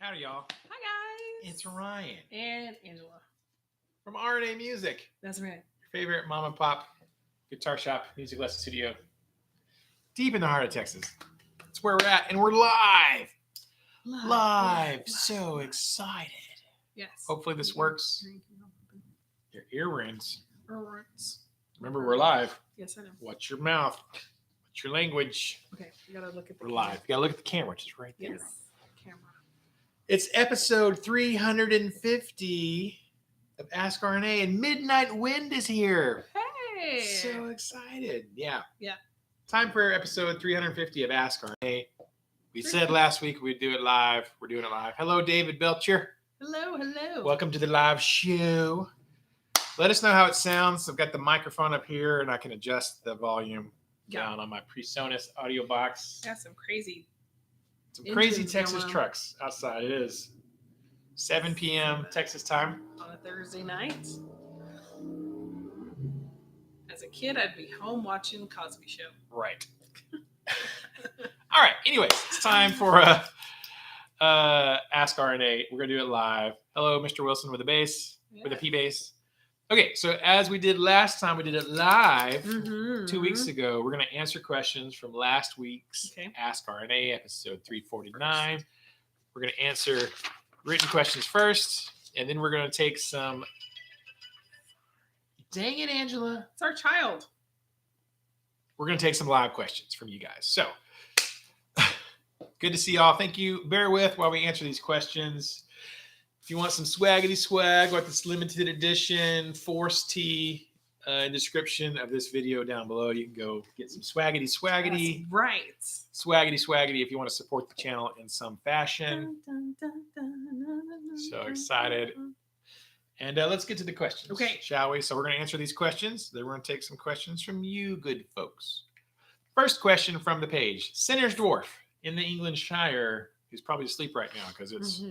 Howdy, y'all. Hi, guys. It's Ryan And Angela. from RNA Music, That's right. your favorite mom and pop guitar shop, music lesson studio, deep in the heart of Texas. That's where we're at, and we're live. Live. So excited. Yes. Hopefully this works. Your earrings. Earrings. Remember, we're live. Yes, I know. Watch your mouth. Watch your language. Okay, you gotta look at the We're camera. live. You gotta look at the camera, which is right there. Yes, camera. It's episode 350 of Ask RNA, and Midnight Wind is here. Hey. So excited. Yeah. Yeah. Time for episode 350 of Ask RNA. We said last week we'd do it live. We're doing it live. Hello, David Belcher. Hello, hello. Welcome to the live show. Let us know how it sounds. I've got the microphone up here, and I can adjust the volume down on my PreSonus audio box. Got some crazy Texas trucks outside. It is 7 p.m. Texas time. On a Thursday night. As a kid, I'd be home watching Cosby Show. Right. All right. Anyways, it's time for Ask RNA. We're going to do it live. Hello, Mr. Wilson with a bass, with a P bass. Okay, so as we did last time, we did it live 2 weeks ago. We're going to answer questions from last week's Ask RNA, episode 349. We're going to answer written questions first, and then we're going to take some... Dang it, Angela. It's our child. We're going to take some live questions from you guys. So, good to see y'all. Thank you. Bear with while we answer these questions. If you want some swaggity swag, like this limited edition Force Tee description of this video down below, you can go get some swaggity swaggity. That's right. Swaggity swaggity if you want to support the channel in some fashion. So excited. And let's get to the questions. Okay. Shall we? So we're going to answer these questions. Then we're going to take some questions from you good folks. First question from the page. Sinner's Dwarf in the England Shire, who's probably asleep right now because it's...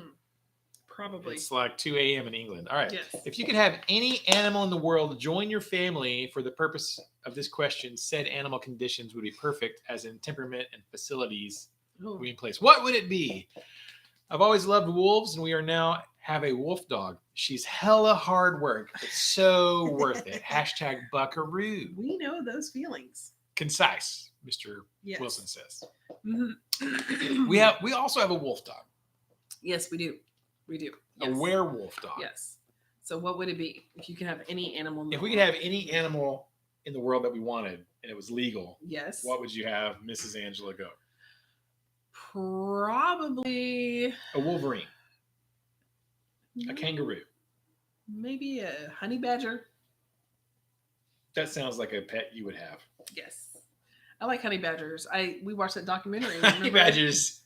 Probably. It's like 2 a.m. in England. All right. Yes. If you could have any animal in the world join your family for the purpose of this question, said animal conditions would be perfect, as in temperament and facilities would be in place. What would it be? I've always loved wolves, and we are now have a wolf dog. She's hella hard work, but so worth it. Hashtag Buckaroo. We know those feelings. Concise, Mr. Yes. Wilson says. Mm-hmm. We also have a wolf dog. Yes, we do. We do. A Yes. werewolf dog. Yes. So what would it be if you could have any animal in the If we could have any animal in the world that we wanted and it was legal, yes, what would you have Mrs. Angela go? Probably A wolverine. A kangaroo. Maybe a honey badger. That sounds like a pet you would have. Yes. I like honey badgers. We watched that documentary. Honey badgers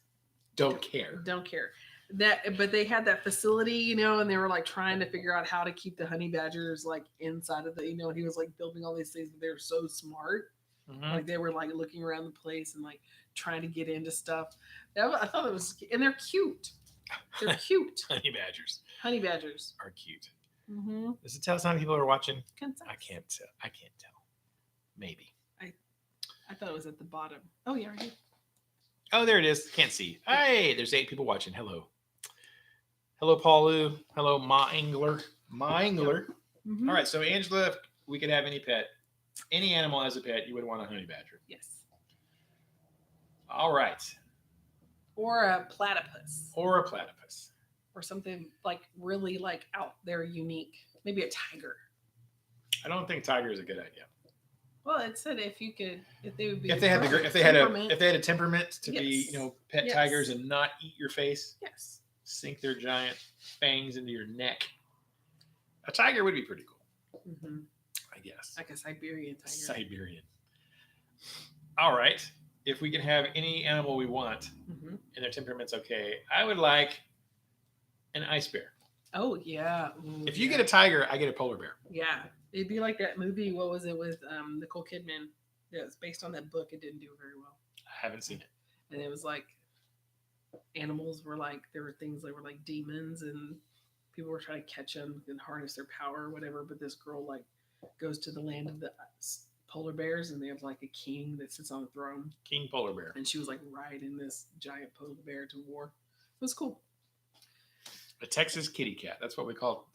don't care. Don't care. But they had that facility, and they were like trying to figure out how to keep the honey badgers like inside of the, and he was like building all these things, but they're so smart. Mm-hmm. Like they were like looking around the place and like trying to get into stuff. I thought it was, and they're cute. They're cute. Honey badgers. Honey badgers are cute. Mm-hmm. Does it tell us how many people are watching? Concise. I can't tell. Maybe. I thought it was at the bottom. Oh yeah, right here. Oh, there it is. Can't see. Hey, there's 8 people watching. Hello. Hello, Paulu. Hello, Ma Angler. Mm-hmm. All right, so Angela, if we could have any pet, any animal as a pet, you would want a honey badger. Yes. All right. Or a platypus. Or something like really like out there unique. Maybe a tiger. I don't think tiger is a good idea. Well, it said if they would be if they had a temperament to be pet tigers and not eat your face. Yes. Sink their giant fangs into your neck. A tiger would be pretty cool. Mm-hmm. I guess. Like a Siberian tiger. Siberian. All right. If we can have any animal we want and their temperament's okay, I would like an ice bear. Oh, yeah. Ooh, if you get a tiger, I get a polar bear. Yeah. It'd be like that movie, what was it, with Nicole Kidman? It was based on that book. It didn't do very well. I haven't seen it. And it was like animals were like, there were things that were like demons and people were trying to catch them and harness their power or whatever. But this girl like goes to the land of the polar bears and they have like a king that sits on a throne. King polar bear. And she was like riding this giant polar bear to war. It was cool. A Texas kitty cat. That's what we call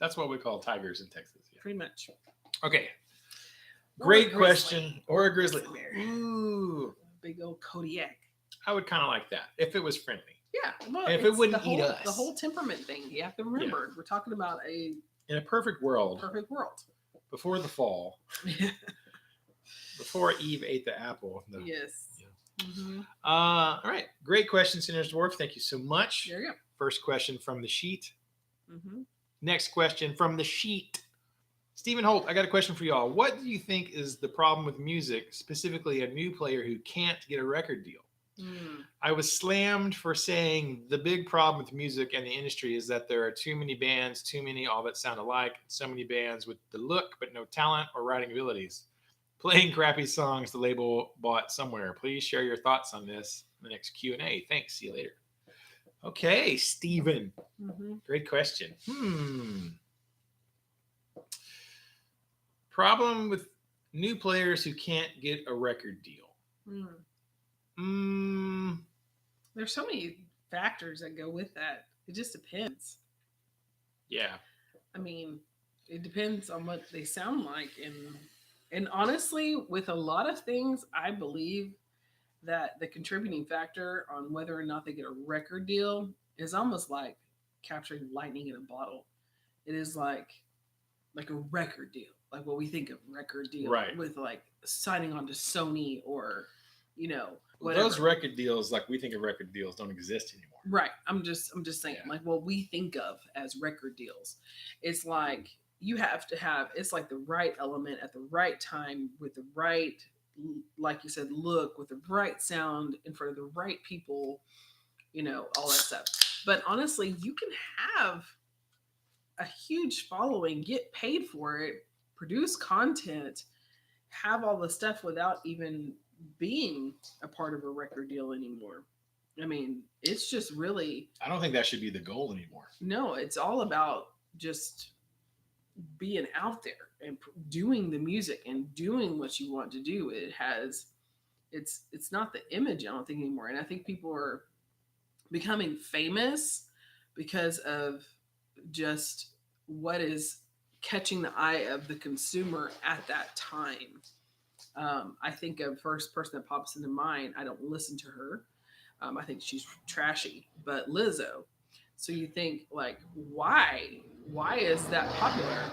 tigers in Texas. Yeah. Pretty much. Okay. Or a Great grizzly. question. Or a grizzly. Grizzly bear. Ooh. Big old Kodiak. I would kind of like that if it was friendly. Yeah. Well, If it it's wouldn't the whole, eat us. The whole temperament thing. You have to remember, we're talking about a In a perfect world, perfect world. before the fall, before Eve ate the apple. Yes. Yeah. Mm-hmm. All right. Great question, Sinner's Dwarf. Thank you so much. There you go. First question from the sheet. Mm-hmm. Next question from the sheet. Stephen Holt, I got a question for y'all. What do you think is the problem with music, specifically a new player who can't get a record deal? I was slammed for saying the big problem with music and the industry is that there are too many bands, too many all that sound alike, so many bands with the look but no talent or writing abilities. Playing crappy songs the label bought somewhere. Please share your thoughts on this in the next Q&A. Thanks. See you later. Okay, Stephen. Mm-hmm. Great question. Problem with new players who can't get a record deal. There's so many factors that go with that. It just depends. Yeah. I mean, it depends on what they sound like, and honestly, with a lot of things, I believe that the contributing factor on whether or not they get a record deal is almost like capturing lightning in a bottle. It is like a record deal, like what we think of record deal, right? With like signing on to Sony or whatever. Those record deals, like we think of record deals, don't exist anymore. Right. I'm just saying, like what we think of as record deals. It's like you have to have, it's like the right element at the right time with the right, like you said, look, with the right sound in front of the right people, all that stuff. But honestly, you can have a huge following, get paid for it, produce content, have all the stuff without even being a part of a record deal anymore. I mean, it's just really... I don't think that should be the goal anymore. No, it's all about just being out there and doing the music and doing what you want to do. It's not the image, I don't think, anymore. And I think people are becoming famous because of just what is catching the eye of the consumer at that time. I think of first person that pops into mind. I don't listen to her. I think she's trashy, but Lizzo. So you think like, why is that popular?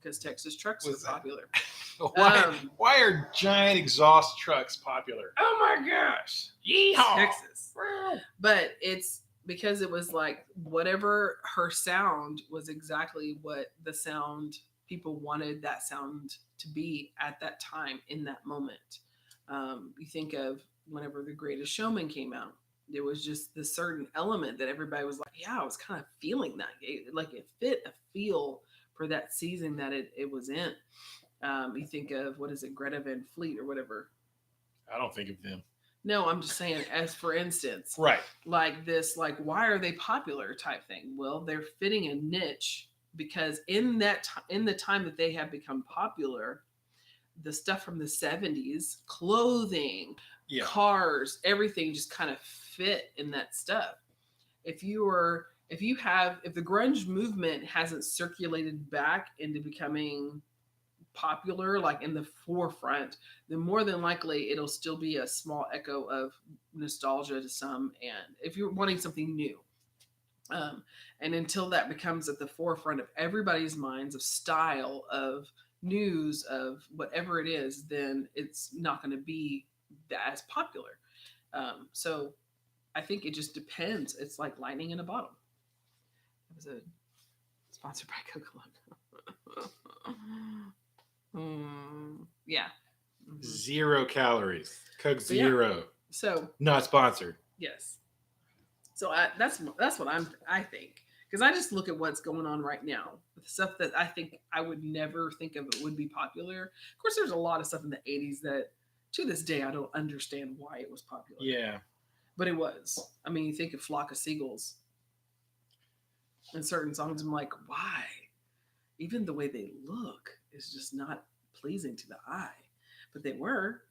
Because Texas trucks are popular. Why are giant exhaust trucks popular? Oh my gosh. Yeehaw! Texas. But it's because it was like whatever her sound was exactly what the sound people wanted that sound to be at that time in that moment. You think of whenever The Greatest Showman came out, there was just this certain element that everybody was like, yeah, I was kind of feeling that. It fit a feel for that season that it was in. You think of, what is it, Greta Van Fleet or whatever. I don't think of them. No, I'm just saying, as for instance, right? Like this, like why are they popular type thing? Well, they're fitting a niche because in the time that they have become popular, the stuff from the 70s, clothing, cars, everything just kind of fit in that stuff. If the grunge movement hasn't circulated back into becoming popular, like in the forefront, then more than likely it'll still be a small echo of nostalgia to some, and if you're wanting something new, and until that becomes at the forefront of everybody's minds, of style, of news, of whatever it is, then it's not going to be as popular. So I think it just depends. It's like lightning in a bottle. It was sponsored by Coca-Cola. Yeah. Mm-hmm. 0 calories. Coke Zero. Yeah. So not sponsored. Yes. So that's what I think, because I just look at what's going on right now with stuff that I think I would never think of it would be popular. Of course, there's a lot of stuff in the 80s that to this day I don't understand why it was popular. Yeah. But it was. I mean, you think of Flock of Seagulls and certain songs, I'm like, why? Even the way they look is just not pleasing to the eye. But they were,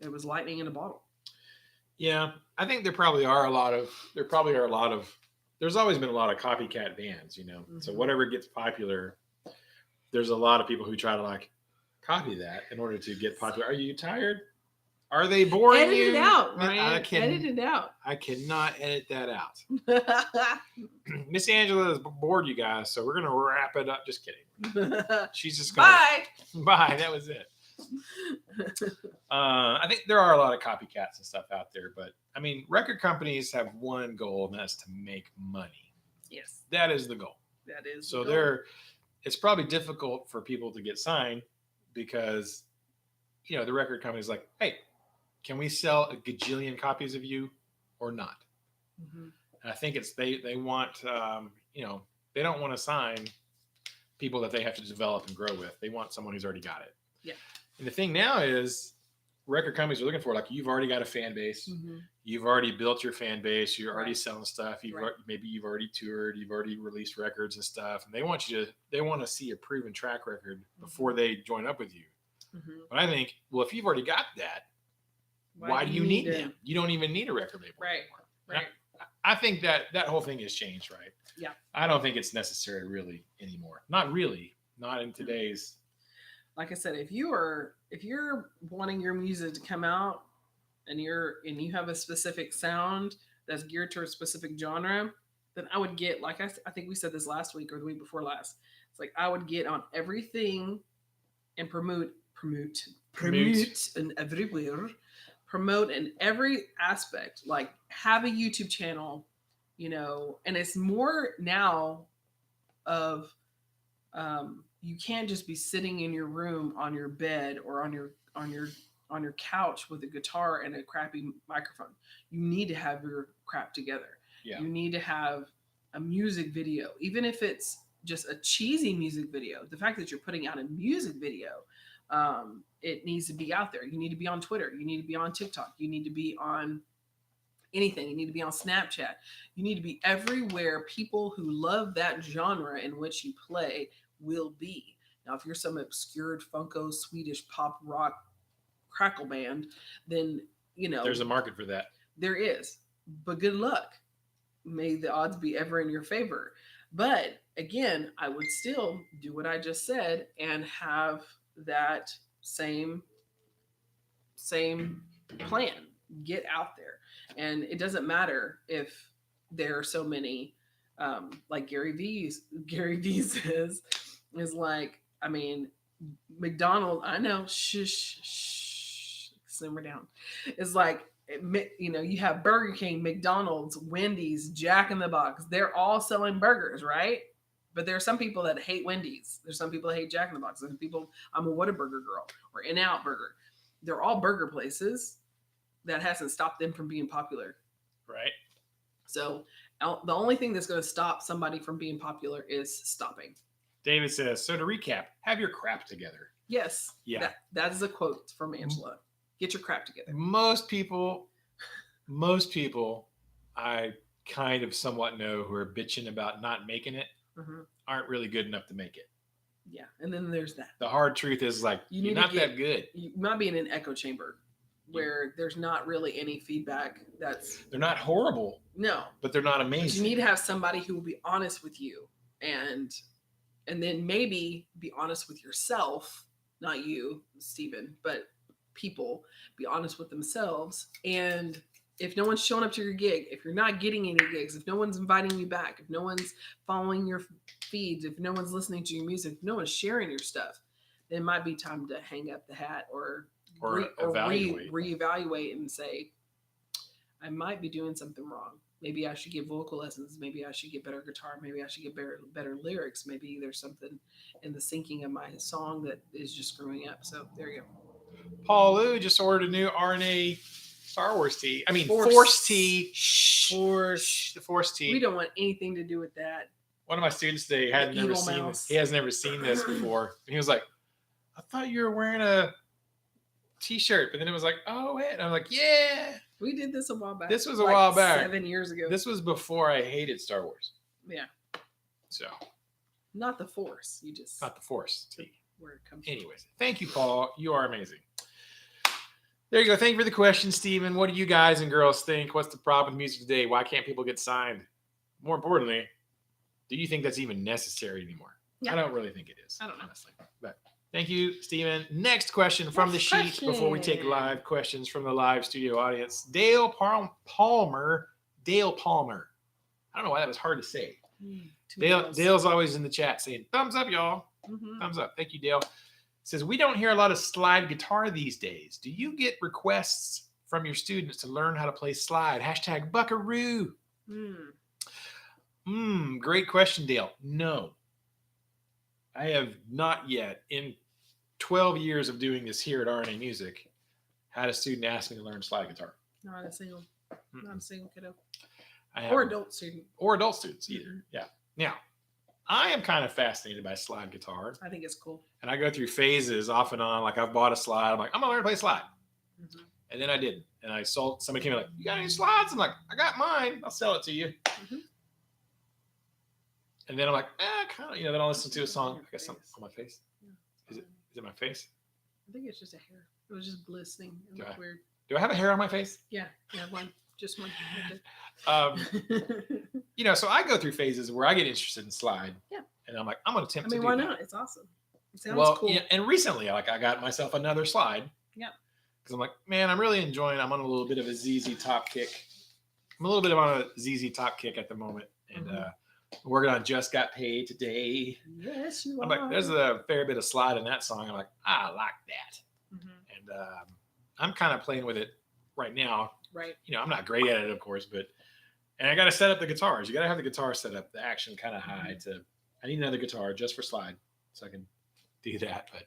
it was lightning in a bottle. Yeah, I think there probably are a lot of. There's always been a lot of copycat bands, you know. So Mhm. whatever gets popular, there's a lot of people who try to like copy that in order to get popular. Are you tired? Are they boring Edit you? it out, Man, Ryan. Edit it out. I cannot edit that out. Miss Angela has bored you guys, so we're gonna wrap it up. Just kidding. She's just gonna Bye. bye. That was it. I think there are a lot of copycats and stuff out there, but I mean, record companies have one goal, and that's to make money. Yes, That is the goal. that is. So the goal. it's probably difficult for people to get signed because the record company's like, hey, can we sell a gajillion copies of you or not? Mhm. And I think it's they want they don't want to sign people that they have to develop and grow with. They want someone who's already got it. Yeah. And the thing now is record companies are looking for, like, you've already got a fan base. Mhm. You've already built your fan base. You're already Right. selling stuff. Right. Maybe you've already toured. You've already released records and stuff. And they want to see a proven track record before they join up with you. Mhm. But I think, well, if you've already got that, why do you need them? You don't even need a record label Right. anymore. Right. I think that whole thing has changed, right? Yeah. I don't think it's necessary really anymore. Not really. Not in today's. Like I said, if you're wanting your music to come out and you have a specific sound that's geared to a specific genre, then I would get, like I think we said this last week or the week before last. It's like I would get on everything and promote and everywhere, promote in every aspect. Like have a YouTube channel, and it's more now of you can't just be sitting in your room on your bed or on your couch with a guitar and a crappy microphone. You need to have your crap together. Yeah. You need to have a music video, even if it's just a cheesy music video. The fact that you're putting out a music video, it needs to be out there. You need to be on Twitter. You need to be on TikTok. You need to be on anything. You need to be on Snapchat. You need to be everywhere people who love that genre in which you play will be. Now, if you're some obscured Funko Swedish pop rock crackle band, then there's a market for that. There is, but good luck. May the odds be ever in your favor. But again, I would still do what I just said and have that same plan. Get out there, and it doesn't matter if there are so many. Like Gary Vee says, is like, I mean, McDonald's. I know, shh, simmer down. It's like, you have Burger King, McDonald's, Wendy's, Jack in the Box. They're all selling burgers, right? But there are some people that hate Wendy's. There's some people that hate Jack in the Box. There's people, I'm a Whataburger girl or In-N-Out Burger. They're all burger places. That hasn't stopped them from being popular. Right. So the only thing that's going to stop somebody from being popular is stopping. David says, so to recap, have your crap together. Yes. Yeah. That is a quote from Angela. Get your crap together. Most people I kind of somewhat know who are bitching about not making it aren't really good enough to make it. Yeah. And then there's that. The hard truth is, like, you're not that good. You might be in an echo chamber where there's not really any feedback. They're not horrible. No. But they're not amazing. But you need to have somebody who will be honest with you and then maybe be honest with yourself, not you, Stephen, but people be honest with themselves. And if no one's showing up to your gig, if you're not getting any gigs, if no one's inviting you back, if no one's following your feeds, if no one's listening to your music, if no one's sharing your stuff, then it might be time to hang up the hat or reevaluate and say, I might be doing something wrong. Maybe I should get vocal lessons. Maybe I should get better guitar. Maybe I should get better lyrics. Maybe there's something in the syncing of my song that is just screwing up. So there you go. Paul Lou just ordered a new RNA Star Wars tee. I mean, Force tee. The Force tee. We don't want anything to do with that. One of my students today had never seen this. He has never seen this before. And he was like, I thought you were wearing a t-shirt. But then it was like, oh, wait. And I'm like, yeah. We did this a while back. This was a while back. 7 years ago. This was before I hated Star Wars. Yeah. So. Not the Force. You just. Not the Force tee. Where it comes from. Anyways. Thank you, Paul. You are amazing. There you go. Thank you for the question, Stephen. What do you guys and girls think? What's the problem with music today? Why can't people get signed? More importantly, do you think that's even necessary anymore? Yeah. I don't really think it is. I don't know. Honestly. But thank you, Stephen. Next question from the sheet Next before we take question. live questions from the live studio audience. Dale Palmer. Dale Palmer. I don't know why that was hard to say. Dale's always in the chat saying, thumbs up, y'all. Mm-hmm. Thumbs up. Thank you, Dale. Says, we don't hear a lot of slide guitar these days. Do you get requests from your students to learn how to play slide? Hashtag Buckaroo. Great question, Dale. No. I have not yet, in 12 years of doing this here at RNA Music, had a student ask me to learn slide guitar. Not a single kiddo. Or adult student. Or adult students either. Yeah. Now, I am kind of fascinated by slide guitar. I think it's cool. And I go through phases off and on. Like I've bought a slide. I'm like, I'm going to learn to play slide. Mm-hmm. And then I didn't. And I sold, somebody came in like, you got any slides? I'm like, I got mine. I'll sell it to you. Mm-hmm. And then I'm like, kind of, then I'll listen to a song. I guess something on my face. Yeah. Is it my face? I think it's just a hair. It was just glistening. It looked weird. Do I have a hair on my face? Yeah, one. Just one. So I go through phases where I get interested in slide. Yeah. And I'm like, I'm going to attempt to do why that. not? It's awesome. It sounds cool. Yeah, and recently, I got myself another slide. Yeah. Because I'm like, man, I'm really enjoying. I'm on a little bit of a ZZ Top kick. I'm a little bit on a ZZ Top kick at the moment, and working on "Just Got Paid Today." Yes, you I'm are. like, there's a fair bit of slide in that song. I'm like, I like that, and I'm kind of playing with it right now. Right. I'm not great at it, of course, and I got to set up the guitars. You got to have the guitar set up, the action kind of high. I need another guitar just for slide, so I can do that. But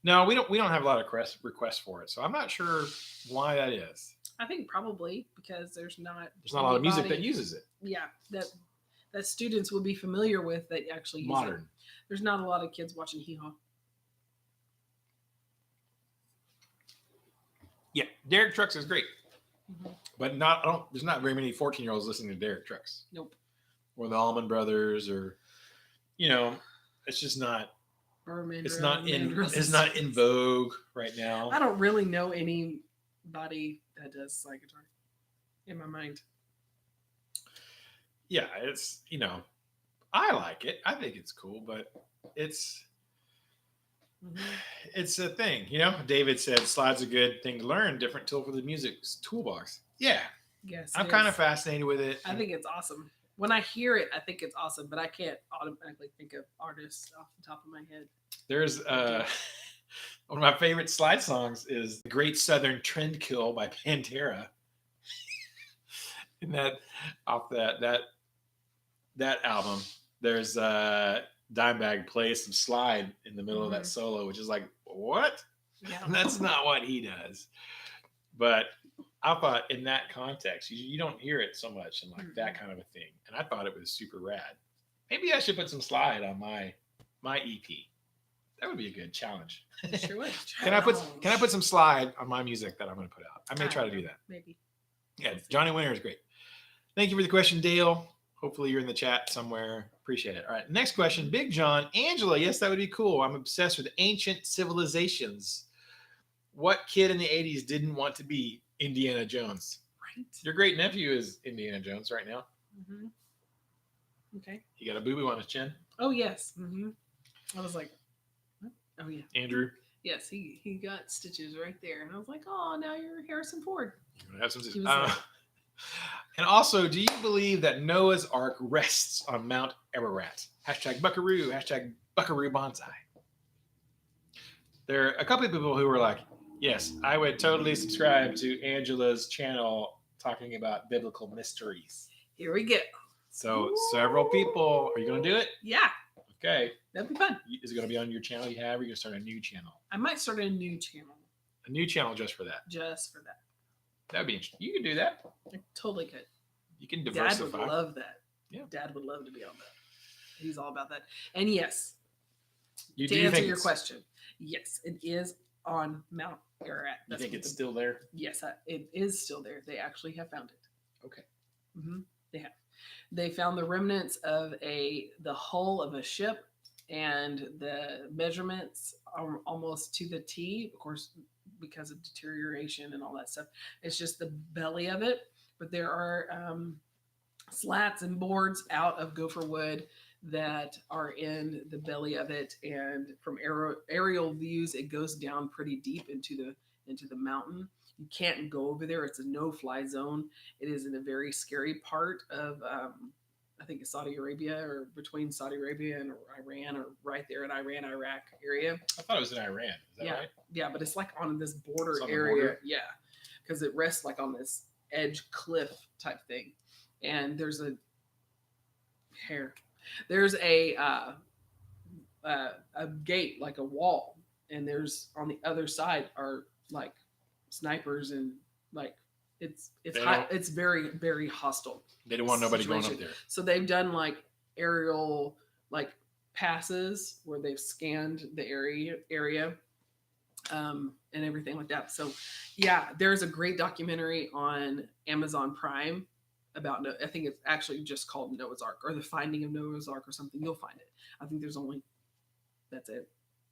no, we don't have a lot of requests for it, so I'm not sure why that is. I think probably because there's not a lot of music that uses it. Yeah, that students would be familiar with that actually use modern. It. There's not a lot of kids watching Hee Haw. Yeah, Derek Trucks is great, but there's not very many 14-year-olds listening to Derek Trucks. Nope. Or the Allman Brothers, or it's just not. It's not in vogue right now. I don't really know anybody that does slide guitar in my mind. Yeah, it's I like it. I think it's cool, but it's a thing. David said slide's a good thing to learn. Different tool for the music toolbox. Yeah. Yes. I'm kind of fascinated with it. I think it's awesome. When I hear it, I think it's awesome, but I can't automatically think of artists off the top of my head. There's one of my favorite slide songs is "The Great Southern Trendkill" by Pantera. And that off that album, there's Dimebag plays some slide in the middle of that solo, which is like, what? Yeah. That's not what he does. But I thought in that context, you don't hear it so much in like that kind of a thing. And I thought it was super rad. Maybe I should put some slide on my EP. That would be a good challenge. Sure would. Can I put some slide on my music that I'm going to put out? I may try to do that. Maybe. Yeah, Johnny Winter is great. Thank you for the question, Dale. Hopefully you're in the chat somewhere. Appreciate it. All right, next question. Big John. Angela, yes, that would be cool. I'm obsessed with ancient civilizations. What kid in the 80s didn't want to be Indiana Jones? Right. Your great nephew is Indiana Jones right now. Mm-hmm. Okay. He got a boo-boo on his chin. Oh, yes. Mm-hmm. I was like, what? Oh, yeah. Andrew. Yes, he got stitches right there. And I was like, oh, now you're Harrison Ford. You're gonna have some stitches. And also, do you believe that Noah's Ark rests on Mount Ararat? Hashtag Buckaroo. Hashtag Buckaroo Bonsai. There are a couple of people who were like, yes, I would totally subscribe to Angela's channel talking about biblical mysteries. Here we go. So several people, are you going to do it? Yeah. Okay. That'd be fun. Is it going to be on your channel you have, or are you going to start a new channel? I might start a new channel. A new channel just for that? Just for that. That'd be interesting. You could do that. I totally could. You can diversify. Dad would love that. Yeah. Dad would love to be on that. He's all about that. And yes, to answer your question, yes, it is on Mount Ararat. You think it's still there? Yes, it is still there. They actually have found it. Okay. Mm-hmm. They have. They found the remnants of the hull of a ship, and the measurements are almost to the T. Of course, because of deterioration and all that stuff. It's just the belly of it. But there are slats and boards out of gopher wood that are in the belly of it, and from aerial views, it goes down pretty deep into the mountain. You can't go over there. It's a no-fly zone. It is in a very scary part of I think it's Saudi Arabia, or between Saudi Arabia and Iran, or right there in Iran-Iraq area. I thought it was in Iran. Is that right? Yeah, but it's like on this border It's on the area. border? Yeah, because it rests like on this edge cliff type thing, and there's a gate, like a wall, and there's on the other side are like snipers, and like it's very, very hostile. They don't want nobody going situation. up there. So they've done like aerial like passes where they've scanned the area and everything like that. So yeah, there's a great documentary on Amazon Prime about, I think it's actually just called Noah's Ark, or The Finding of Noah's Ark, or something. You'll find it. I think that's it.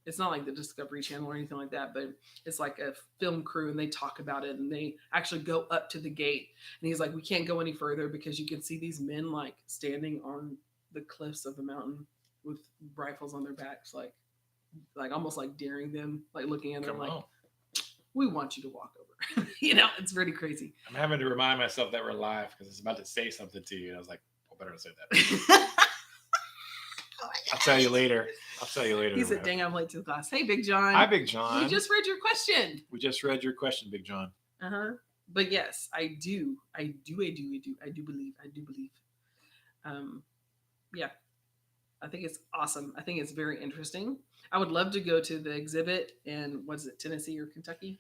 It's not like the Discovery Channel or anything like that, but it's like a film crew, and they talk about it, and they actually go up to the gate, and he's like, we can't go any further because you can see these men like standing on the cliffs of the mountain with rifles on their backs, like almost like daring them, like looking at them like, we want you to walk over. It's pretty crazy. I'm having to remind myself that we're live because it's about to say something to you, and I was like, well, better not say that. I'll tell you later. He said, dang, I'm late to the class. Hey, Big John. Hi, Big John. We just read your question. Big John. But yes, I do believe. Yeah, I think it's awesome. I think it's very interesting. I would love to go to the exhibit in, was it Tennessee or Kentucky?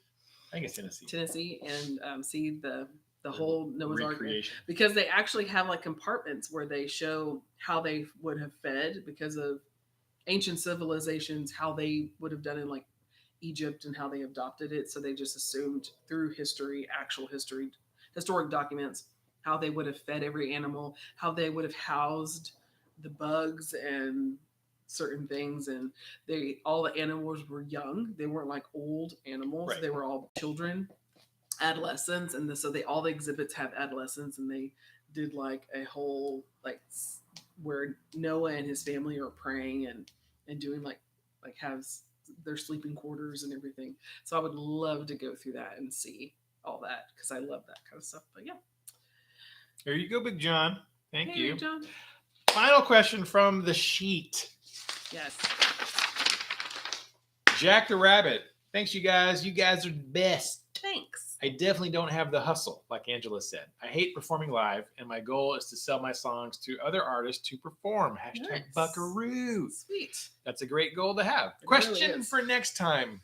I think it's Tennessee. Tennessee, and see the whole Noah's Ark, because they actually have like compartments where they show how they would have fed, because of ancient civilizations, how they would have done in like Egypt and how they adopted it. So they just assumed through history, actual history, historic documents, how they would have fed every animal, how they would have housed the bugs and certain things. And all the animals were young. They weren't like old animals. Right. They were all children, adolescents. And so all the exhibits have adolescents, and they did like a whole, like where Noah and his family are praying and doing like has their sleeping quarters and everything. So I would love to go through that and see all that, because I love that kind of stuff. But yeah. There you go, Big John. Thank you. Big John. Final question from the sheet. Yes. Jack the Rabbit. Thanks, you guys. You guys are the best. Thanks. I definitely don't have the hustle, like Angela said. I hate performing live, and my goal is to sell my songs to other artists to perform. # Nice. Buckaroo. Sweet. That's a great goal to have. It Question really is. for next time.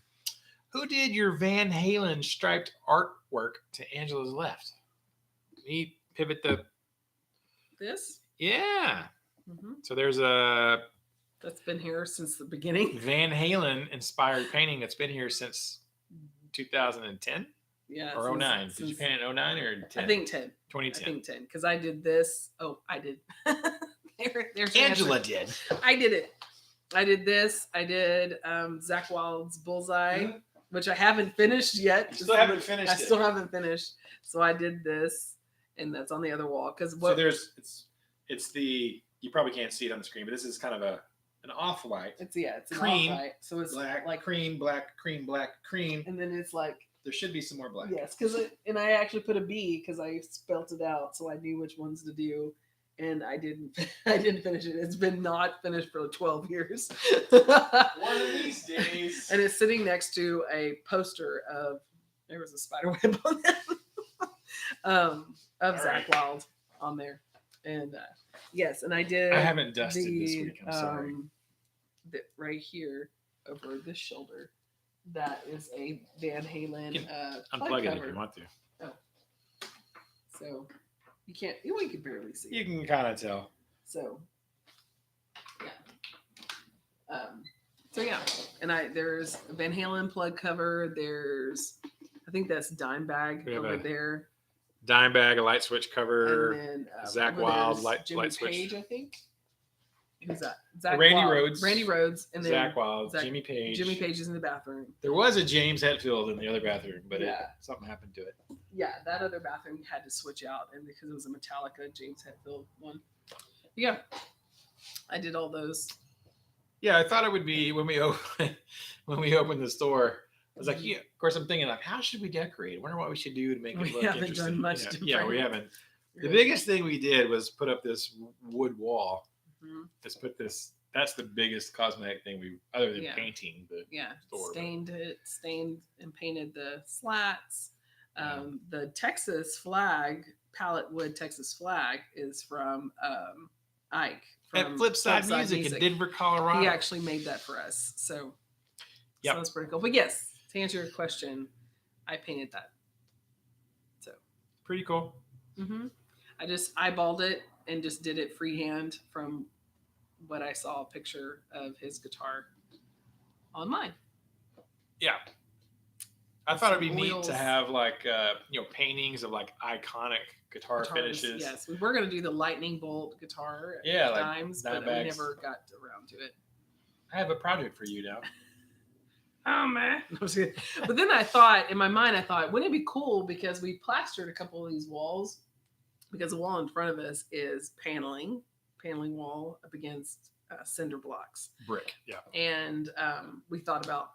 Who did your Van Halen striped artwork to Angela's left? Me pivot This? Yeah. Mm-hmm. So there's a That's been here since the beginning. Van Halen inspired painting that's been here since 2010 Yeah. or 09. Did you paint it in 09 or 10? I think 10. 2010. I think 10. Because I did this. Oh, I did. There's your Angela answer. did. I did it. I did this. I did Zach Wild's Bullseye, which I haven't finished yet. You still haven't finished I still haven't finished. So I did this, and that's on the other wall. Because So there's it's the, you probably can't see it on the screen, but this is kind of an off-white. It's an cream, off-white. So it's black, like cream, black, cream, black, cream. and then it's like, There should be some more black. yes, and I actually put a B because I spelt it out, so I knew which ones to do, and I didn't finish it. It's been not finished for 12 years. One of these days. And it's sitting next to a poster of, there was a spider web on that, of Zach Wild on there. And yes, and I did. I haven't dusted this week. I'm sorry. Right here over this shoulder, that is a Van Halen Unplug it if you want to. Oh, so you can't. You can barely see. You can kind of tell. So yeah. So yeah, and there's a Van Halen plug cover. There's, I think that's Dimebag over there. Dimebag, a light switch cover. And then Zach over Wild, there's light Jimmy switch. Page, I think. Who's that? Zach Randy Wild. Rhoads. Randy Rhoads, and then Zach Wild, Zach- Jimmy Page. Jimmy Page is in the bathroom. There was a James Hetfield in the other bathroom, but Yeah. something happened to it. Yeah, that other bathroom had to switch out, and because it was a Metallica James Hetfield one. Yeah, I did all those. Yeah, I thought it would be when we opened the store. I was like, yeah, of course, I'm thinking like, how should we decorate? I wonder what we should do to make it We look haven't interesting. done much Yeah, we different. haven't. The biggest thing we did was put up this wood wall. Mhm. Just put this. That's the biggest cosmetic thing we, other than Yeah. painting the Yeah, store. stained and painted the slats. Yeah. The Texas flag, palette wood Texas flag, is from Ike. At From Flipside Music in Denver, Colorado. He actually made that for us. So Yep. that's pretty cool. But yes, to answer your question, I painted that. So Pretty cool. I just eyeballed it and just did it freehand from what I saw a picture of his guitar online. Yeah. I thought it'd be Some neat oils. to have like paintings of like iconic guitar Guitars, finishes. Yes, we were going to do the lightning bolt guitar. Yeah, like dimes, but we Dimebacks. never got around to it. I have a project for you now. Oh man! But then I thought, in my mind, wouldn't it be cool because we plastered a couple of these walls because the wall in front of us is paneling wall up against cinder blocks. Brick. Yeah. And we thought about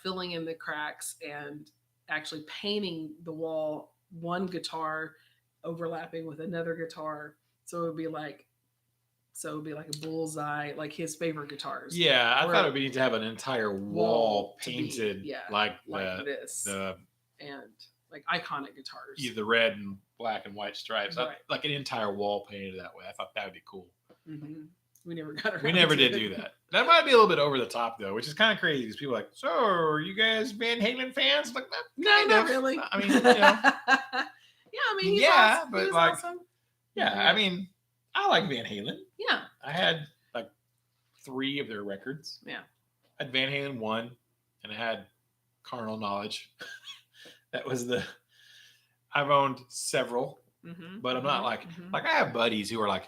filling in the cracks and actually painting the wall one guitar overlapping with another guitar, so it would be like a bullseye, like his favorite guitars. Yeah, I Or thought it'd be neat to have an entire wall to be- painted yeah, like this the and like iconic guitars. the red and black and white stripes. Right. Like an entire wall painted that way. I thought that would be cool. Mm-hmm. We never got around. We never to did it. do that. That might be a little bit over the top though, which is kind of crazy because people are like, so are you guys Van Halen fans? Like, No, kind not of. really. I mean, yeah, I mean, he's Yeah, awesome. but He's like- awesome. yeah, I mean, I like Van Halen. Yeah, I had like 3 of their records. yeah. I had Van Halen 1, and I had Carnal Knowledge. That was I've owned several, Mm-hmm. but I'm not like I have buddies who are like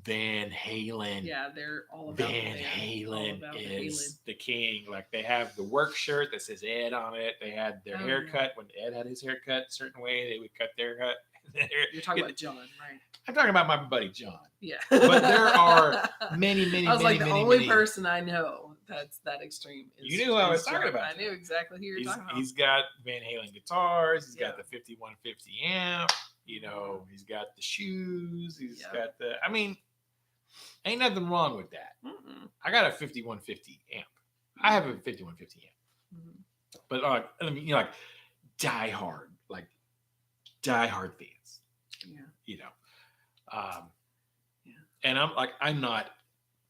Van Halen. Yeah, they're all about Van the band, all Halen about the is the king. Like they have the work shirt that says Ed on it. They had their Oh, haircut when Ed had his haircut a certain way. They would cut their cut. You're talking about John, right? I'm talking about my buddy John. Yeah. But there are many, many, I was many, like the many, only many. person I know that's that extreme. You knew who I was is talking John. about. I knew exactly who you're talking about. He's got Van Halen guitars. He's got Yeah. the 5150 amp. He's got the shoes. He's Yeah. got the. I mean, ain't nothing wrong with that. Mm-mm. I got a 5150 amp. I have a 5150 amp. Mhm. But I mean, like diehard fans. Yeah. Yeah. And I'm not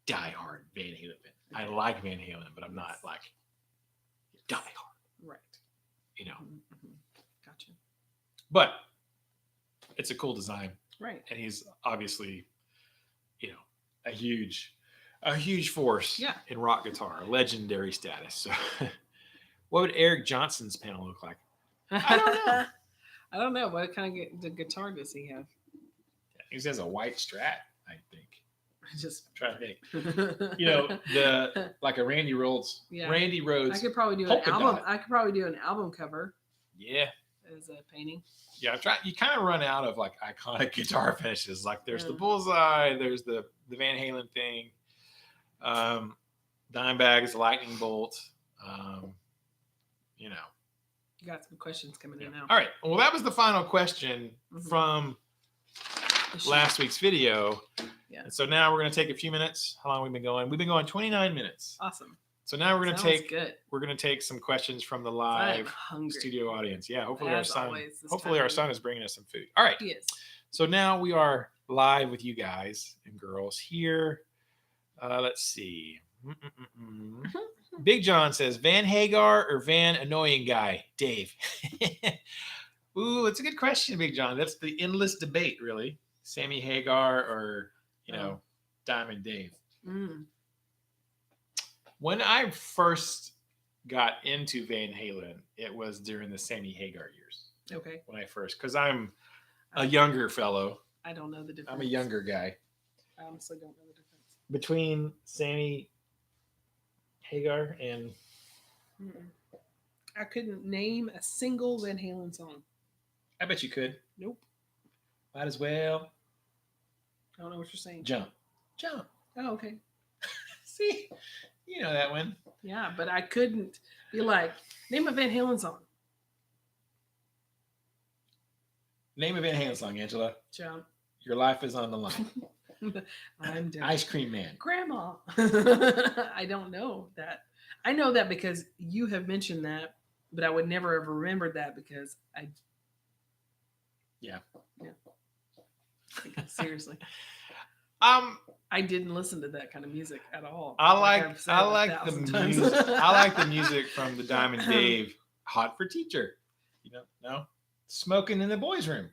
diehard Van Halen fan. I like Van Halen, but I'm not like diehard. Right. Mhm. Gotcha. But it's a cool design, Right. and he's obviously, a huge force Yeah. in rock guitar, legendary status. So, what would Eric Johnson's panel look like? I don't know. I don't know. What kind of guitar does he have? He has a white Strat, I think. I just I'm trying to think. Like a Randy Rhoads. Yeah. Randy I Rhoads. could probably do Polka an album. dot. I could probably do an album cover Yeah. as a painting. Yeah, you kind of run out of like iconic guitar finishes. Like there's the Yeah. bullseye, there's the Van Halen thing, Dimebags, lightning bolt. You got some questions coming in now. All right. Well, that was the final question Mhm. from The show. last week's video. Yeah. And so now we're going to take a few minutes. How long have we been going? We've been going 29 minutes. Awesome. So now we're going to Sounds good. take some questions from the I'm live hungry. studio audience. Yeah. Hopefully As always, this our time. son is bringing us some food. All right. Yes. So now we are live with you guys and girls here. Let's see. Big John says Van Hagar or Van Annoying Guy? Dave. Ooh, it's a good question, Big John. That's the endless debate, really. Sammy Hagar or, Diamond Dave. Mm. When I first got into Van Halen, it was during the Sammy Hagar years. Okay. Because I'm a younger fellow. I don't know the difference. I'm a younger guy. I honestly don't know the difference. between Sammy Hagar and I couldn't name a single Van Halen song. I bet you could. Nope. Might as well I don't know what you're saying. jump. Jump. Oh, okay. See? You know that one. Yeah, but I couldn't be like, name a Van Halen song. Name a Van Halen song, Angela. Jump. Your life is on the line. I'm dead. Ice Cream Man. Grandma. I don't know that. I know that because you have mentioned that, but I would never have remembered that because I. Yeah. Seriously. I didn't listen to that kind of music at all. I like I've said about the 1,000 times. music. I like the music from the Diamond Dave Hot for Teacher. You know, no? Smoking in the boys' room.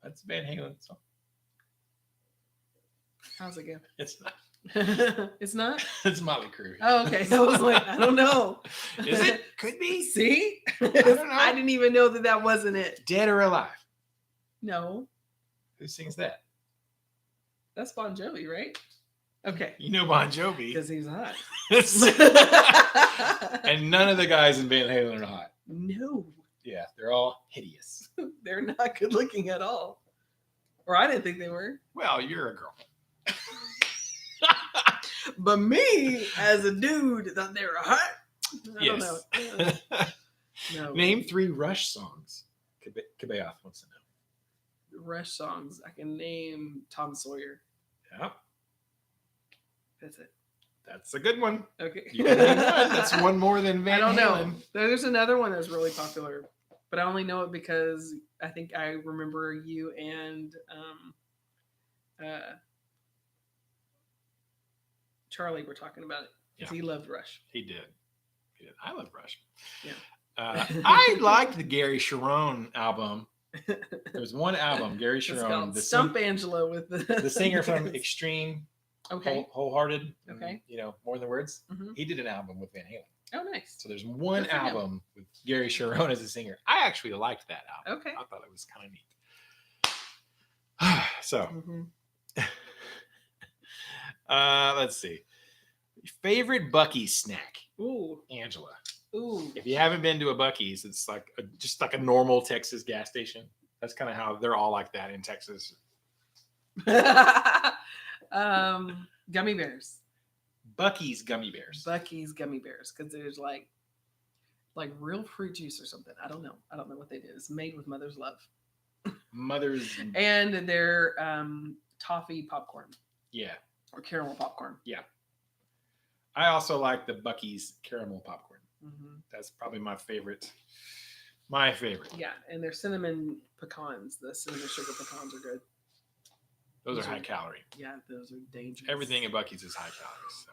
That's a Van Halen song. How's it go? It's not. It's not? It's Motley Crue. Oh, okay. I was like, I don't know. Is it? Could be. See? I don't know. I didn't even know that wasn't it. Dead or Alive. No. Who sings that? That's Bon Jovi, right? Okay. You know Bon Jovi. Because he's hot. And none of the guys in Van Halen are hot. No. Yeah, they're all hideous. They're not good looking at all. Or I didn't think they were. Well, you're a girl. But me, as a dude, thought they were hot. I don't know. No. Name 3 Rush songs. Kabayoth wants to know. Rush songs. I can name Tom Sawyer. Yeah. That's it. That's a good one. Okay. You can name one. That's one more than Van I don't Halen. know. There's another one that's really popular, but I only know it because I think I remember you and Charlie were talking about it because he loved Rush. He did. I love Rush. Yeah. I liked the Gary Sharon album. There's one album, Gary Sharon, Stump Angela with the singer from Extreme, okay, Wholehearted, okay, you know, More Than Words. Mm-hmm. He did an album with Van Halen. Oh, nice. So there's one album with Gary Sharon as a singer. I actually liked that album. Okay. I thought it was kind of neat. So, let's see. Favorite Bucky snack? Ooh, Angela. Ooh. If you haven't been to a Bucky's, it's like just like a normal Texas gas station. That's kind of how they're all like that in Texas. Gummy bears. Bucky's gummy bears. Bucky's gummy bears, because there's like real fruit juice or something. I don't know what they did. It's made with mother's love. Mother's and they're toffee popcorn. Yeah. Or caramel popcorn. Yeah. I also like the Bucky's caramel popcorn. Mm-hmm. That's probably my favorite. My favorite. Yeah, and their cinnamon pecans. The cinnamon sugar pecans are good. Those are high calorie. Yeah, those are dangerous. Everything at Bucky's is high calories. So.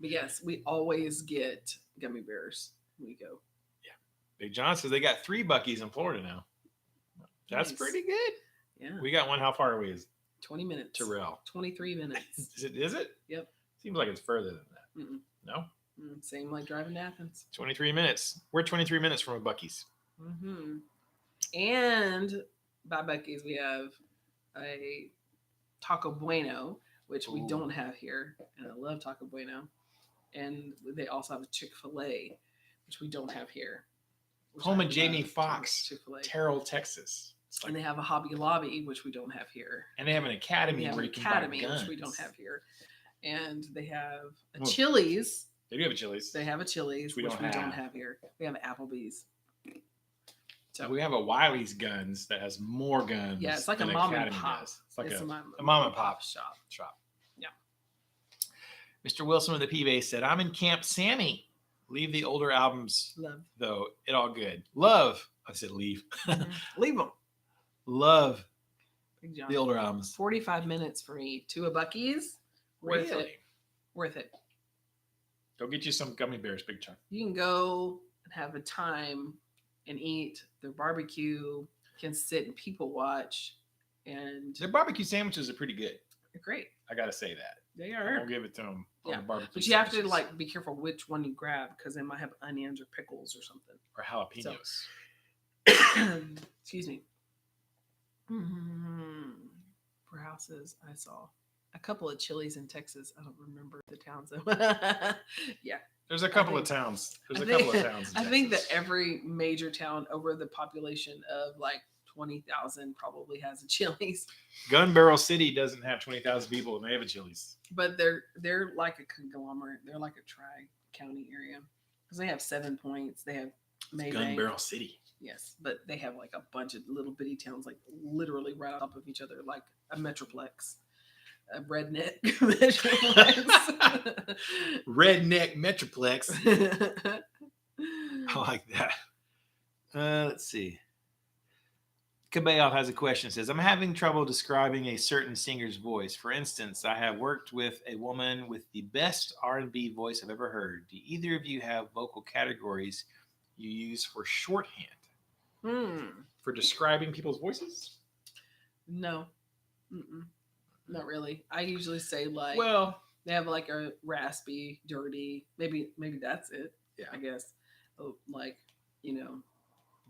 But yes, we always get gummy bears when we go. Yeah. Big John says they got 3 Bucky's in Florida now. That's nice. pretty good. Yeah. We got one. How far away is 20 minutes. Terrell? 23 minutes. Is it? Yep. Seems like it's further than that. Mm-mm. No? Same like driving to Athens. 23 minutes. We're 23 minutes from a Bucky's. Mm-hmm. And by Bucky's, we have a Taco Bueno, which we don't have here. And I love Taco Bueno. And they also have a Chick-fil-A, which we don't have here. Home of Jamie Foxx, Terrell, Texas. And they have a Hobby Lobby, which we don't have here. And they have an Academy where you can buy guns. Which we don't have here. And they have a Chili's. They do have a Chili's. They have a Chili's, which we don't have here. We have Applebee's. So we have a Wiley's Guns that has more guns. Yeah, it's like a mom and pop. It's like a mom and pop shop. Yeah. Mr. Wilson with the P-Base said, I'm in Camp Sammy. Leave the older albums, though. It all good. Love. I said leave. Leave them. Love Big John. The older albums. 45 minutes for me. 2 a Bucky's. Worth it. Worth it. Go get you some gummy bears, Big John. You can go and have a time and eat their barbecue. Can sit and people watch. And their barbecue sandwiches are pretty good. They're great. I got to say that. They are. I'll give it to them. Yeah. The barbecue but you have to be careful which one you grab because they might have onions or pickles or something. Or jalapenos. So, excuse me. For houses, I saw a couple of Chili's in Texas. I don't remember the towns though. Yeah, There's a couple of towns. There's a I couple think, of towns in I think that Texas. every major town over the population of like 20,000 probably has a Chili's, Gun Barrel City doesn't have 20,000 people and they have a Chili's. but they're like a conglomerate. They're like a tri-county area because they have 7 Points. They have Maybank. Gun Barrel City. Yes, but they have like a bunch of little bitty towns, like literally right on top of each other, like a metroplex, a redneck metroplex. Redneck Metroplex. I like that. Let's see. Kabayoff has a question. It says, I'm having trouble describing a certain singer's voice. For instance, I have worked with a woman with the best R&B voice I've ever heard. Do either of you have vocal categories you use for shorthand for describing people's voices? No. Mm-mm. Not really. I usually say like, Well, they have like a raspy, dirty, maybe that's it. Yeah. I guess. Oh, like,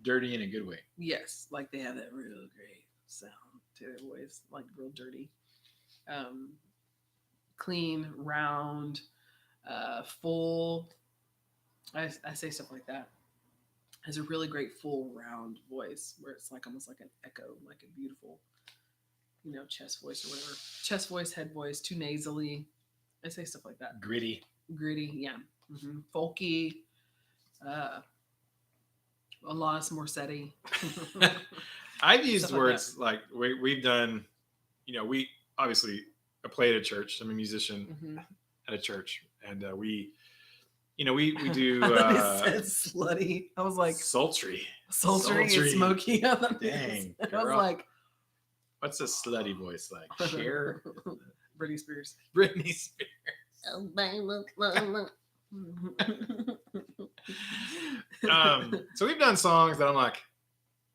dirty in a good way. yes, like they have that real great sound to their voice, like real dirty. Clean, round, full. I say stuff like that. Has a really great full round voice where it's like almost like an echo, like a beautiful, chest voice or whatever. Chest voice, head voice, too nasally. I say stuff like that. Gritty. Yeah. Folky. Alanis Morissette. I've used Stuff like words like we've done, we obviously I played at a church. I'm a musician at a church, and we do It said slutty. I was like sultry and smoky. Dang, I was girl. like, what's a slutty voice like? Cher? Britney Spears. Britney Spears. So we've done songs that I'm like,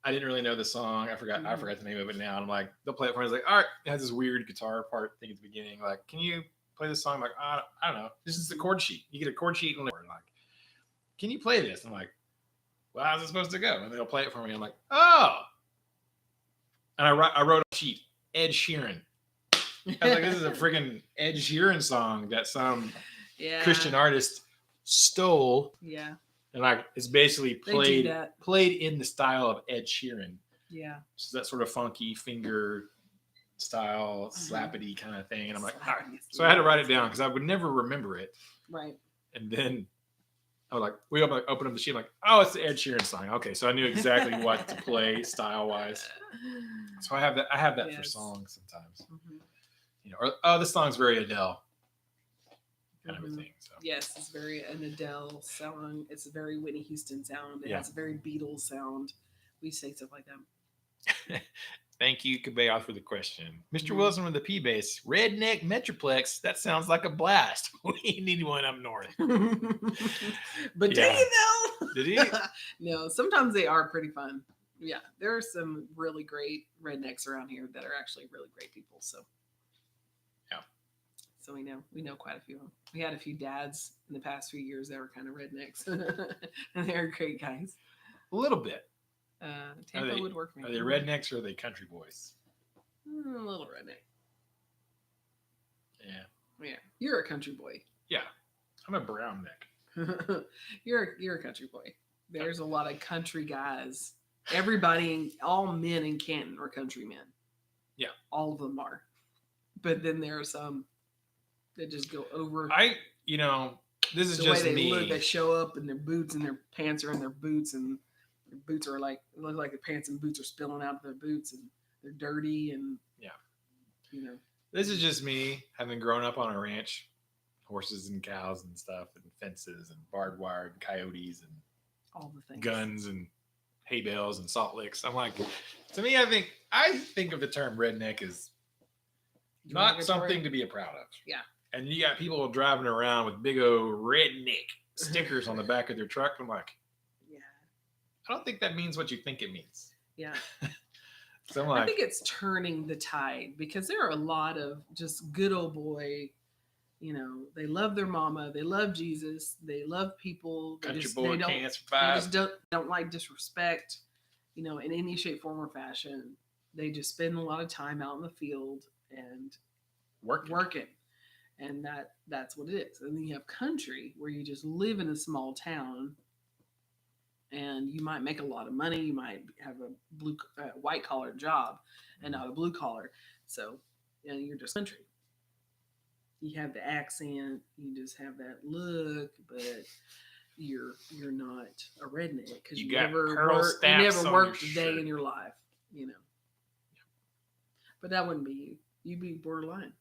I didn't really know the song. I forgot the name of it now. And I'm like, they'll play it for me. It's like, all right, it has this weird guitar part thing at the beginning. Like, can you play this song? I'm like, I don't know. This is the chord sheet. You get a chord sheet and like, can you play this? I'm like, well, how's it supposed to go? And they'll play it for me. I'm like, oh. And I wrote a sheet, Ed Sheeran. I was like, this is a freaking Ed Sheeran song that some Christian artist stole. Yeah. And like it's basically played in the style of Ed Sheeran. Yeah. So that sort of funky finger style, slappity kind of thing. And I'm like, all right. So I had to write it down because I would never remember it. Right. And then I was like, we open up the sheet. I'm like, oh, it's the Ed Sheeran song. Okay, so I knew exactly what to play style wise. So I have that. I have that for songs sometimes. Or this song's very Adele. Kind of a thing. So. Yes, it's very an Adele sound. It's a very Whitney Houston sound. It has a very Beatles sound. We say stuff like that. Thank you, Kabeya, for the question. Mr. Wilson with the P base. Redneck Metroplex. That sounds like a blast. We need one up north. But did he though? Did he? No, sometimes they are pretty fun. Yeah, there are some really great rednecks around here that are actually really great people. So. So we know quite a few of them. We had a few dads in the past few years that were kind of rednecks, and they're great guys. A little bit. Tampa would work. Are they rednecks or are they country boys? A little redneck. Yeah. You're a country boy. Yeah, I'm a brown neck. You're a country boy. There's a lot of country guys. Everybody, all men in Canton are country men. Yeah, all of them are. But then there are some. They just go over. This is the just way they me. look. They show up in their boots, and their pants are in their boots, and their boots are like look like the pants and boots are spilling out of their boots, and they're dirty, and This is just me having grown up on a ranch, horses and cows and stuff, and fences and barbed wire and coyotes and all the things, guns and hay bales and salt licks. I'm like, to me, I think of the term redneck as not something to be proud of. Yeah. And you got people driving around with big old redneck stickers on the back of their truck. I'm like, I don't think that means what you think it means. Yeah. So I'm like, I think it's turning the tide because there are a lot of just good old boy, they love their mama, they love Jesus, they love people. Country boy can't survive. They just don't like disrespect, in any shape, form, or fashion. They just spend a lot of time out in the field and working. And that's what it is. And then you have country, where you just live in a small town, and you might make a lot of money. You might have a white collar job and not a blue collar. So, and you're just country. You have the accent, you just have that look, but you're not a redneck because you never worked a day in your life, you know. But that wouldn't be you. You'd be borderline,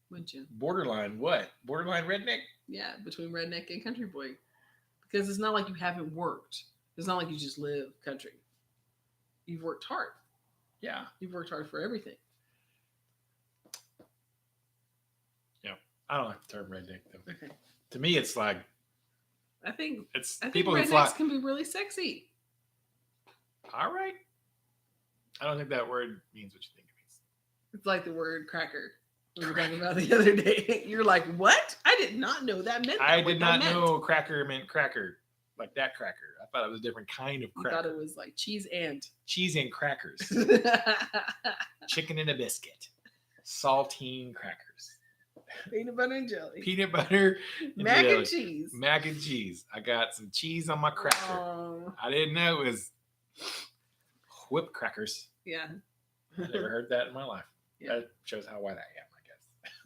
wouldn't you? Borderline what? Borderline redneck? Yeah, between redneck and country boy. Because it's not like you haven't worked. It's not like you just live country. You've worked hard. Yeah. You've worked hard for everything. Yeah. I don't like the term redneck though. Okay. To me, it's like I think people who rednecks fly can be really sexy. All right. I don't think that word means what you think it means. It's like the word cracker we were talking about the other day. You're like, what? I did not know that meant that. I did not know cracker meant cracker. Like that cracker. I thought it was a different kind of cracker. I thought it was like cheese and crackers. Chicken and a biscuit. Saltine crackers. Peanut butter and jelly. Peanut butter and mac jelly. And cheese. Mac and cheese. I got some cheese on my cracker. Oh. I didn't know it was whipped crackers. Yeah. I never heard that in my life. Yeah. That shows how white I am, I guess.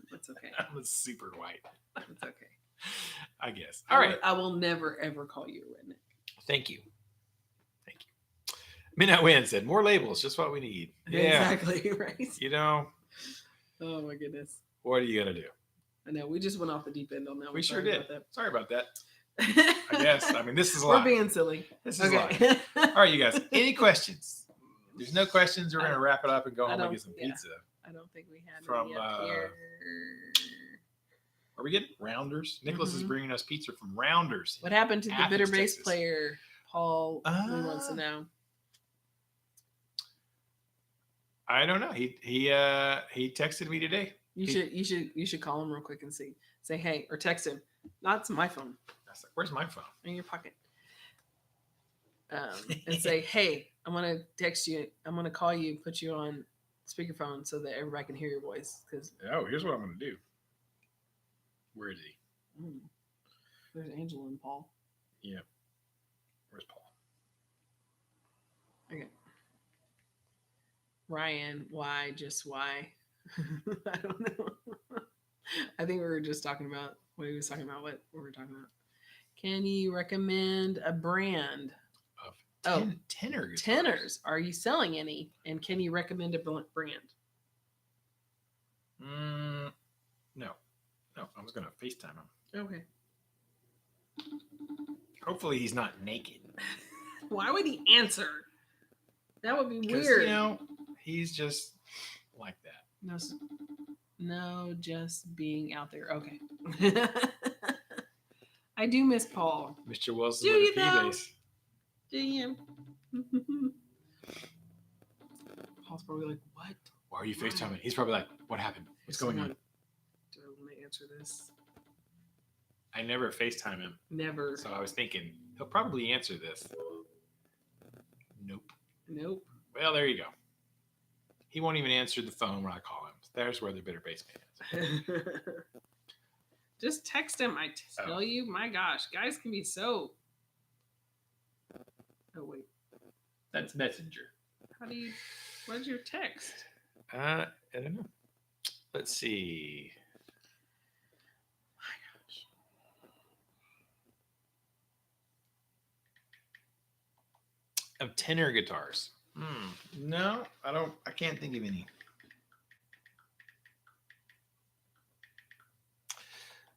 That's okay. I'm super white. It's okay. I guess. All right. I will never, ever call you a redneck. Thank you. Thank you. Midnight Wind said, more labels, just what we need. Yeah. Exactly, right? You know. Oh, my goodness. What are you going to do? I know. We just went off the deep end on that. We sure did. Sorry about that. I guess. I mean, this is a We're lot. being silly. This is a lot. All right, you guys. Any questions? There's no questions. We're going to wrap it up and go home and get some pizza. I don't think we had from any up here. Are we getting Rounders? Nicholas is bringing us pizza from Rounders. What happened to the Athens, bitter bass Texas. player? Paul wants to know. I don't know. He texted me today. You should call him real quick and say hey, or text him. Not to my phone. Where's my phone? In your pocket. And say, hey, I'm gonna text you. I'm gonna call you, put you on speakerphone so that everybody can hear your voice. Because here's what I'm gonna do. Where is he? There's Angel and Paul. Yeah. Where's Paul? Okay. Ryan, why? Just why? I don't know. I think we were just talking about what he was talking about. What we were talking about. Can you recommend a brand of tenor guitars? Tenors. Are you selling any? And can you recommend a brand? No. I was gonna FaceTime him. Okay. Hopefully he's not naked. Why would he answer? That would be weird. You know, he's just like that. No, just being out there. Okay. I do miss Paul. Mr. Wilson do with you a P though? bass. Do you? Paul's probably like, what? Why are you FaceTiming? He's probably like, what happened? What's going on? Do I want to answer this? I never FaceTime him. Never. So I was thinking, he'll probably answer this. Nope. Well, there you go. He won't even answer the phone when I call him. There's where the bitter bass man is. Just text him. I tell you, my gosh, guys can be so. Oh wait, that's Messenger. What's your text? I don't know. Let's see. My gosh. Of tenor guitars. No, I can't think of any.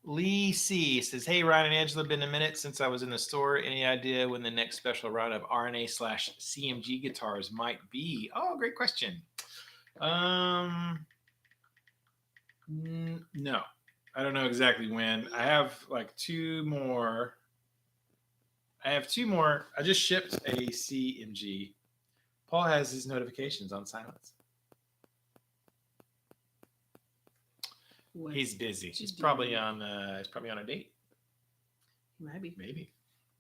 Lee C says, hey, Ryan and Angela, been a minute since I was in the store. Any idea when the next special run of RNA/CMG guitars might be? Oh, great question. No, I don't know exactly when. I have like two more. I just shipped a CMG. Paul has his notifications on silence. He's busy. He's probably on a date. Maybe.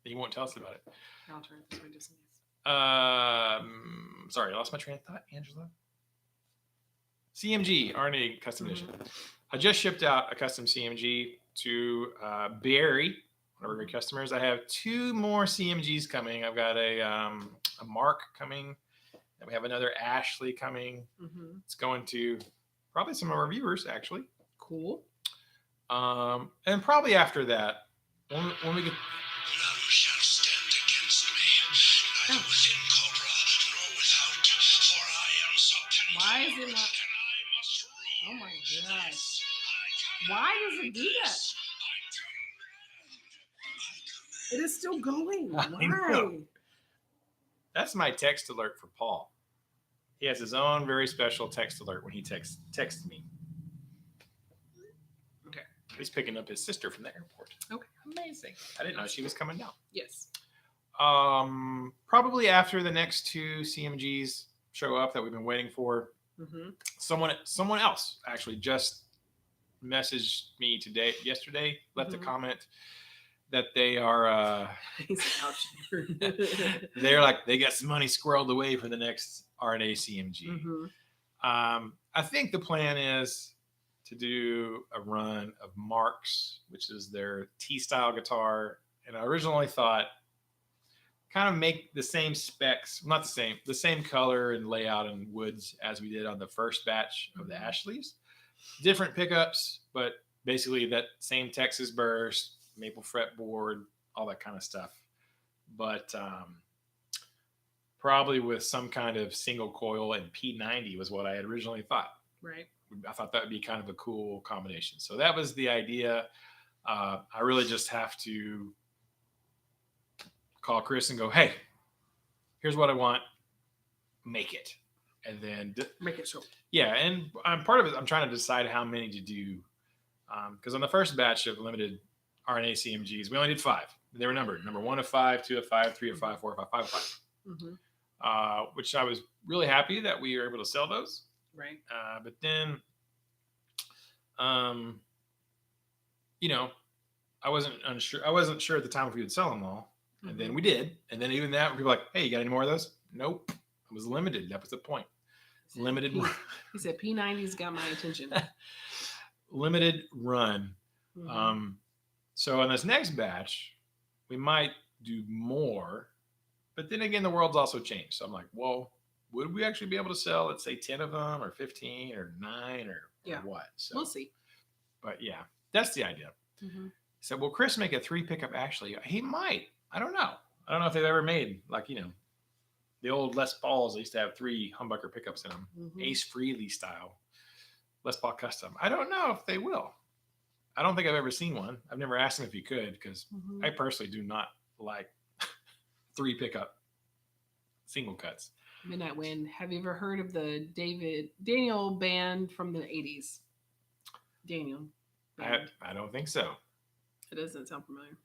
He won't tell us about it. I'll turn it this way just in case. Sorry, I lost my train of thought, Angela. CMG RNA custom edition. I just shipped out a custom CMG to Barry, one of our customers. I have 2 more CMGs coming. I've got a Mark coming, and we have another Ashley coming. Mm-hmm. It's going to probably some of our viewers, actually. Cool. And probably after that, when we get. None shall stand against me, neither within Cobra nor without, for I am so Why is it powerful, not? and I must rule. Oh my gosh. I Why does it do that? I It is still going. I Why? know. That's my text alert for Paul. He has his own very special text alert when he texts me. Okay. He's picking up his sister from the airport. Okay. Amazing. I didn't know she was coming down. Yes. Probably after the next 2 CMGs show up that we've been waiting for. Mm-hmm. Someone else actually just messaged me yesterday, left a Mhm. comment that they are He's ouch. they're like they got some money squirreled away for the next RNA CMG. Mm-hmm. I think the plan is to do a run of Marks, which is their T-style guitar, and I originally thought kind of make the same specs, not the same color and layout and woods as we did on the first batch of the Ashleys. Different pickups, but basically that same Texas burst, maple fretboard, all that kind of stuff. But probably with some kind of single coil and P90 was what I had originally thought. Right. I thought that would be kind of a cool combination. So that was the idea. I really just have to call Chris and go, hey, here's what I want. Make it. And then Make it short. yeah, and part of it, I'm trying to decide how many to do. Because on the first batch of limited RNA CMGs, we only did 5. They were numbered. Number 1 of 5, 2 of 5, 3 of 5, 4 of 5, 5 of 5. Mm-hmm. Which I was really happy that we were able to sell those. Right. But then, I wasn't sure at the time if we would sell them all. And then we did. And then even that, people were like, hey, you got any more of those? Nope. It was limited. That was the point. Limited. He said P90's got my attention. Limited run. Mm-hmm. So on this next batch, we might do more. But then again, the world's also changed. So I'm like, well, would we actually be able to sell, let's say, 10 of them or 15 or 9 or what? So We'll see. But yeah, that's the idea. Mm-hmm. So will Chris make a 3 pickup Ashley? He might. I don't know. I don't know if they've ever made the old Les Pauls. They used to have 3 humbucker pickups in them, Mm-hmm. Ace Frehley style, Les Paul custom. I don't know if they will. I don't think I've ever seen one. I've never asked him if he could because Mm-hmm. I personally do not like 3 pickup single cuts. Midnight Wind. Have you ever heard of the Daniel band from the 80s? Daniel. Band. I don't think so. It doesn't sound familiar.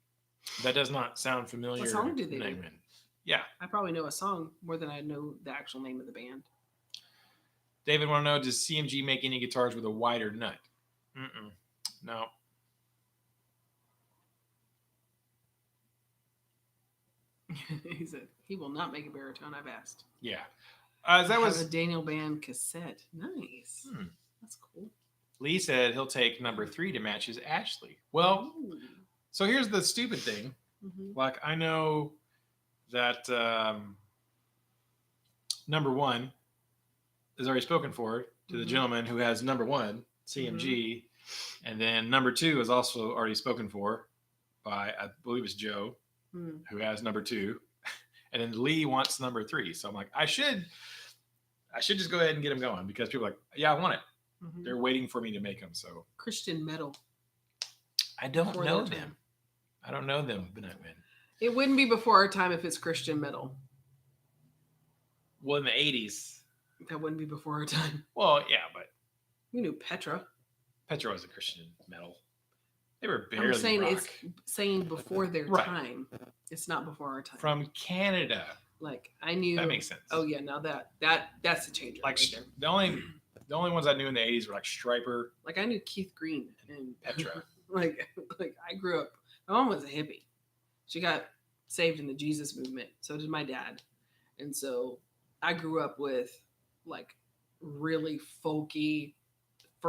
That does not sound familiar. What song do they do? Yeah. I probably know a song more than I know the actual name of the band. David want to know, does CMG make any guitars with a wider nut? No. He said he will not make a baritone. I've asked. Yeah. That That was was a Daniel band cassette. Nice. That's cool. Lee said he'll take number 3 to match his Ashley. Well, Ooh. so here's the stupid thing. Mm-hmm. Like, I know that number 1 is already spoken for to the gentleman who has number 1 CMG, and then number 2 is also already spoken for by, I believe it's Joe, who has number 2, and then Lee wants number 3. So I'm like, I should just go ahead and get him going because people are like, yeah, I want it. Mm-hmm. They're waiting for me to make them. So Christian metal. I don't Before know their them. time. I don't know them. Midnight Wind. It wouldn't be before our time if it's Christian metal. Well, in the 80s. That wouldn't be before our time. Well, yeah, but We knew Petra. Petra was a Christian metal. They were barely I'm saying rock. it's saying before their Right. time. It's not before our time. From Canada. Like I knew That makes sense. Oh yeah, now that's a changer. Like right there. the only ones I knew in the 80s were like Striper, Like I knew Keith Green and Petra. like I grew up. My mom was a hippie. She got saved in the Jesus movement. So did my dad. And so I grew up with like really folky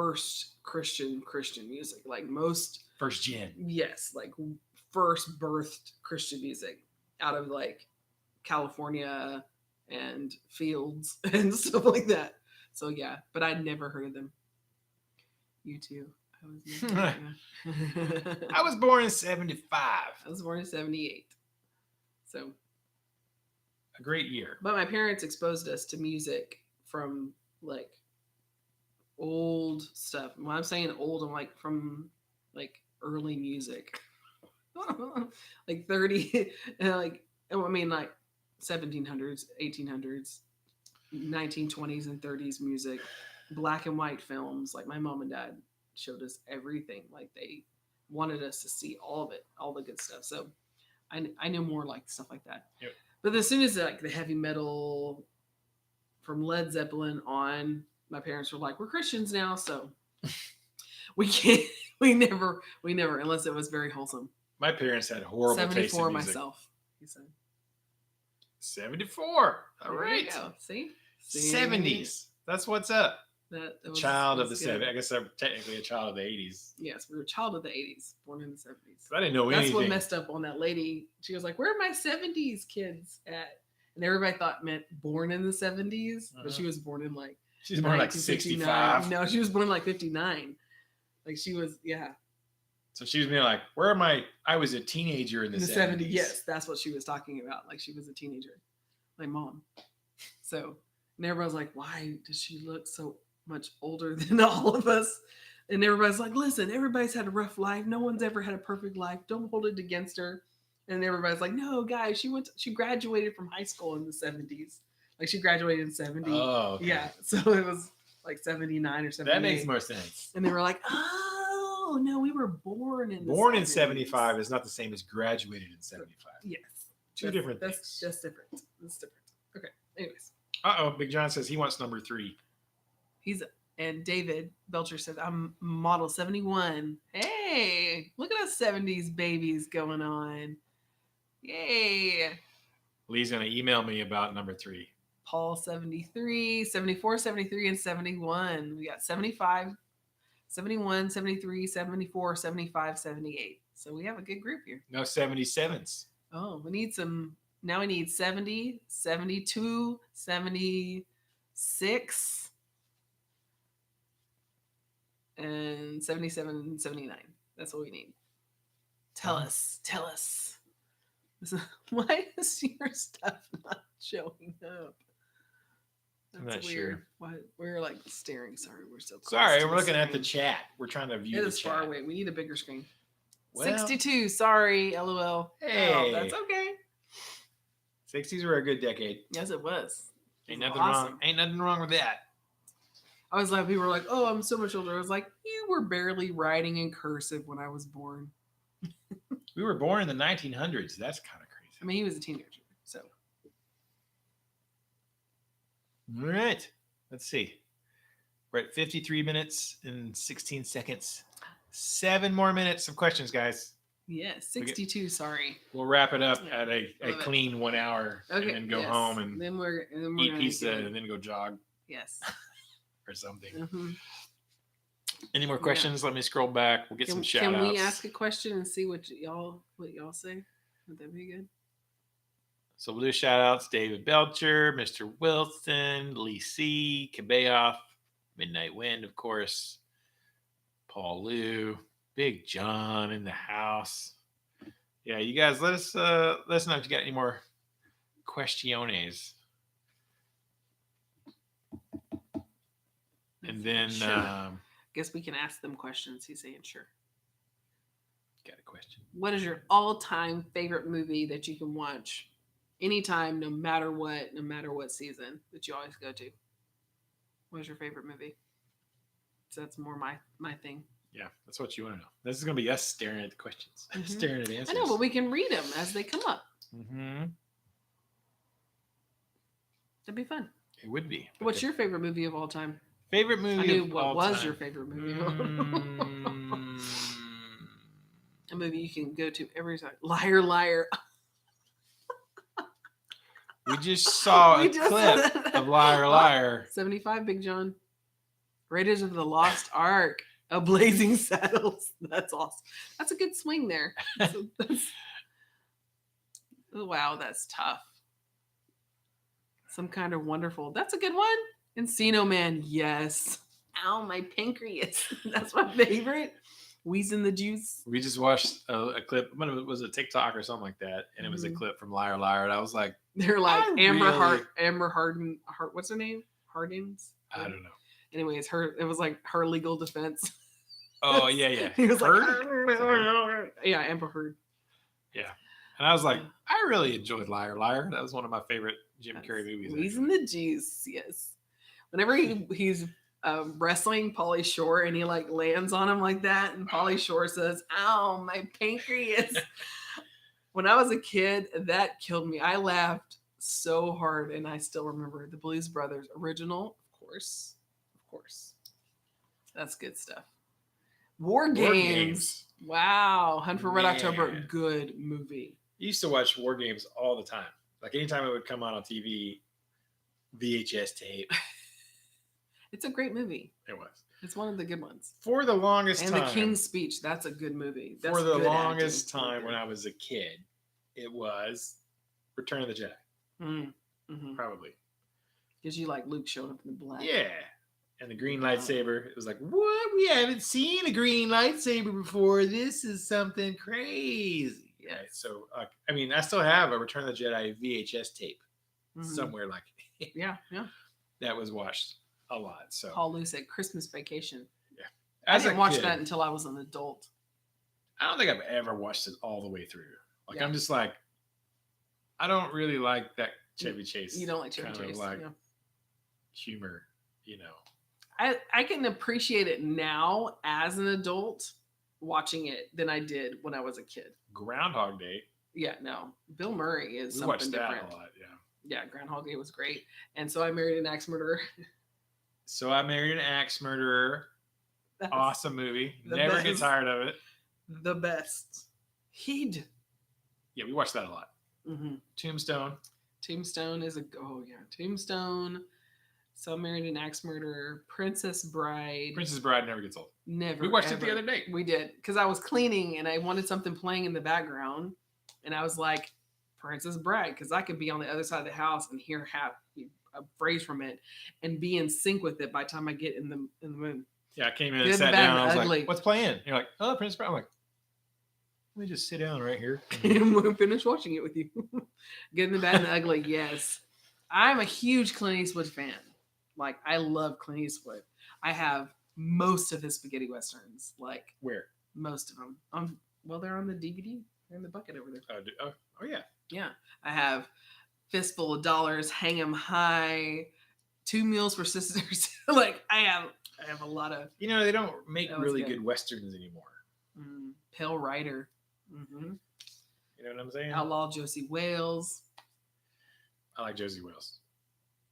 first Christian music. Like most, First gen. yes, like first birthed Christian music out of like California and fields and stuff like that. So yeah, but I'd never heard of them. You too. I was never, I was born in 75. I was born in 78. So, A great year. but my parents exposed us to music from like old stuff. When I'm saying old, I'm like from like early music. Like 30 and like I mean like 1700s, 1800s, 1920s and 30s music, black and white films. Like my mom and dad showed us everything. Like they wanted us to see all of it, all the good stuff. So I knew more like stuff like that. Yep. But as soon as like the heavy metal from Led Zeppelin on, my parents were like, we're Christians now, so we can't, we never, unless it was very wholesome. My parents had horrible taste in 74 music. myself, he said. 74. All There right. you go. See? 70s. That's what's up. That was, Child of the was good. 70s. I guess I'm technically a child of the 80s. Yes, we were a child of the 80s, born in the 70s. I didn't know That's anything. what messed up on that lady. She was like, where are my 70s kids at? And everybody thought meant born in the 70s, but she was born in like She's born like 1959. 65. No, she was born like 59. Like she was, yeah. So she was being like, where am I? I was a teenager in the 70s. Yes, that's what she was talking about. Like she was a teenager, like mom. So, and everybody's like, why does she look so much older than all of us? And everybody's like, listen, everybody's had a rough life. No one's ever had a perfect life. Don't hold it against her. And everybody's like, no, guys, she graduated from high school in the 70s. Like she graduated in 70. Oh, okay. Yeah. So it was like 79 or 78. That makes more sense. And they were like, oh, no, we were born in the Born 70s. in 75 is not the same as graduated in 75. Yes. Two different That's things. just different. That's different. Okay. Anyways. Uh-oh, Big John says he wants number 3. And David Belcher said, I'm model 71. Hey, look at us 70s babies going on. Yay. Lee's going to email me about number 3. Paul 73, 74, 73, and 71. We got 75, 71, 73, 74, 75, 78. So we have a good group here. No 77s. Oh, we need some. Now we need 70, 72, 76, and 77 and 79. That's what we need. Tell us. Why is your stuff not showing up? I'm That's not weird. sure. Why we're like staring. Sorry, we're so close. Sorry, to we're looking at the screen. chat. We're trying to view It the is chat. far away. We need a bigger screen. Well, 62. Sorry, LOL. Hey. Oh, that's okay. 60s were a good decade. Yes, it was. Ain't It was nothing awesome. wrong. Ain't nothing wrong with that. I was like, people were like, "Oh, I'm so much older." I was like, "You were barely writing in cursive when I was born." We were born in the 1900s. That's kind of crazy. I mean, he was a teenager, so All right. Let's see. We're at 53 minutes and 16 seconds. 7 more minutes of questions, guys. yeah, 62. Sorry. We'll wrap it up Yeah. at a Love it. clean 1 hour Okay. and then go yes. home and then we're eat gonna pizza get- and then go jog Yes. or something. Mhm. Any more questions? Let me scroll back. We'll get some shout Can outs. we ask a question and see what y'all say? Would that be good? So we'll do shout outs. David Belcher, Mr. Wilson, Lee C, Kabeoff, Midnight Wind, of course, Paul Liu, Big John in the house. Yeah, you guys let us know if you got any more questiones. And then Sure. Guess we can ask them questions. He's saying sure. got a question. What is your all-time favorite movie that you can watch anytime, no matter what season that you always go to? What is your favorite movie? So that's more my thing. Yeah, that's what you want to know. This is going to be us staring at the questions, Mhm. staring at I answers. know, but we can read them as they come up. Mm-hmm. That'd be fun. It would be. But What's the your favorite movie of all time? favorite movie? I knew of what all was time? your favorite movie. A movie you can go to every time. Liar, liar. We just saw We a just clip said that. of Liar Oh, Liar. 75, Big John. Raiders of the Lost Ark, A Blazing Saddles. That's awesome. That's a good swing there. Wow, that's tough. Some Kind of Wonderful. That's a good one. Encino Man. Yes. Ow, my pancreas. That's my favorite. Wheezing the Juice. We just watched a clip. What was it, TikTok or something like that? And it was a clip from Liar Liar. And I was like, they're like Amber really- Harden. What's her name? Hardens. I don't know. Anyways, it was like her legal defense. Oh yeah. He was Heard? like, yeah, Amber Heard. Yeah. And I was like, I really enjoyed Liar Liar. That was one of my favorite Jim Carrey movies. Wheezing the Juice. Yes. Whenever he's wrestling Pauly Shore and he like lands on him like that, and Pauly Shore says, "Ow, my pancreas." When I was a kid, that killed me. I laughed so hard, and I still remember the Blues Brothers original, of course. That's good stuff. War Games. Wow, Hunt for Red October, Man. good movie. I used to watch War Games all the time. Like anytime it would come on TV, VHS tape. It's a great movie. It was. It's one of the good ones. For the longest And time. The King's Speech, that's a good movie. That's For the good longest acting. time when I was a kid, it was Return of the Jedi. Probably. Because you like Luke showing up in the black. Yeah. And the green lightsaber. It was like, what? We haven't seen a green lightsaber before. This is something crazy. Yes. Right? So, I mean, I still have a Return of the Jedi VHS tape somewhere like Yeah. that was watched a lot. So Paul Luce at Christmas Vacation. Yeah. I didn't watch kid, that until I was an adult. I don't think I've ever watched it all the way through. Like, Yeah. I'm just like, I don't really like that Chevy Chase. You don't like Chevy kind of Chase. like yeah. humor, you know. I can appreciate it now as an adult watching it than I did when I was a kid. Groundhog Day. Yeah, no. Bill Murray is We something watched different. that a lot, yeah. Yeah, Groundhog Day was great. And So I Married an Axe Murderer. So I Married an Axe Murderer. That's Awesome movie. the Never get best. tired of it. the best. He'd. Yeah, we watched that a lot. Tombstone. Tombstone is Tombstone. So I Married an Axe Murderer. Princess Bride. Princess Bride never gets old. Never. We watched it ever. the other day. We did. Because I was cleaning and I wanted something playing in the background. And I was like, Princess Bride. Because I could be on the other side of the house and hear a phrase from it and be in sync with it by the time I get in the mood. Yeah, I came in Good, and sat bad, down. and I was ugly. like, what's playing? You're like, oh, Princess Bride. I'm like, let me just sit down right here. And we'll finish watching it with you. Good, the Bad, and the Ugly. Yes. I'm a huge Clint Eastwood fan. Like, I love Clint Eastwood. I have most of his spaghetti westerns. Like, Where? most of them. Well, they're on the DVD. They're in the bucket over there. Oh, yeah. Yeah. I have Fistful of Dollars, Hang 'em High, Two Meals for Sisters. Like, I have a lot of You know, they don't make That was really good. good westerns anymore. Pale Rider. You know what I'm saying? Outlaw Josie Wales. I like Josie Wales.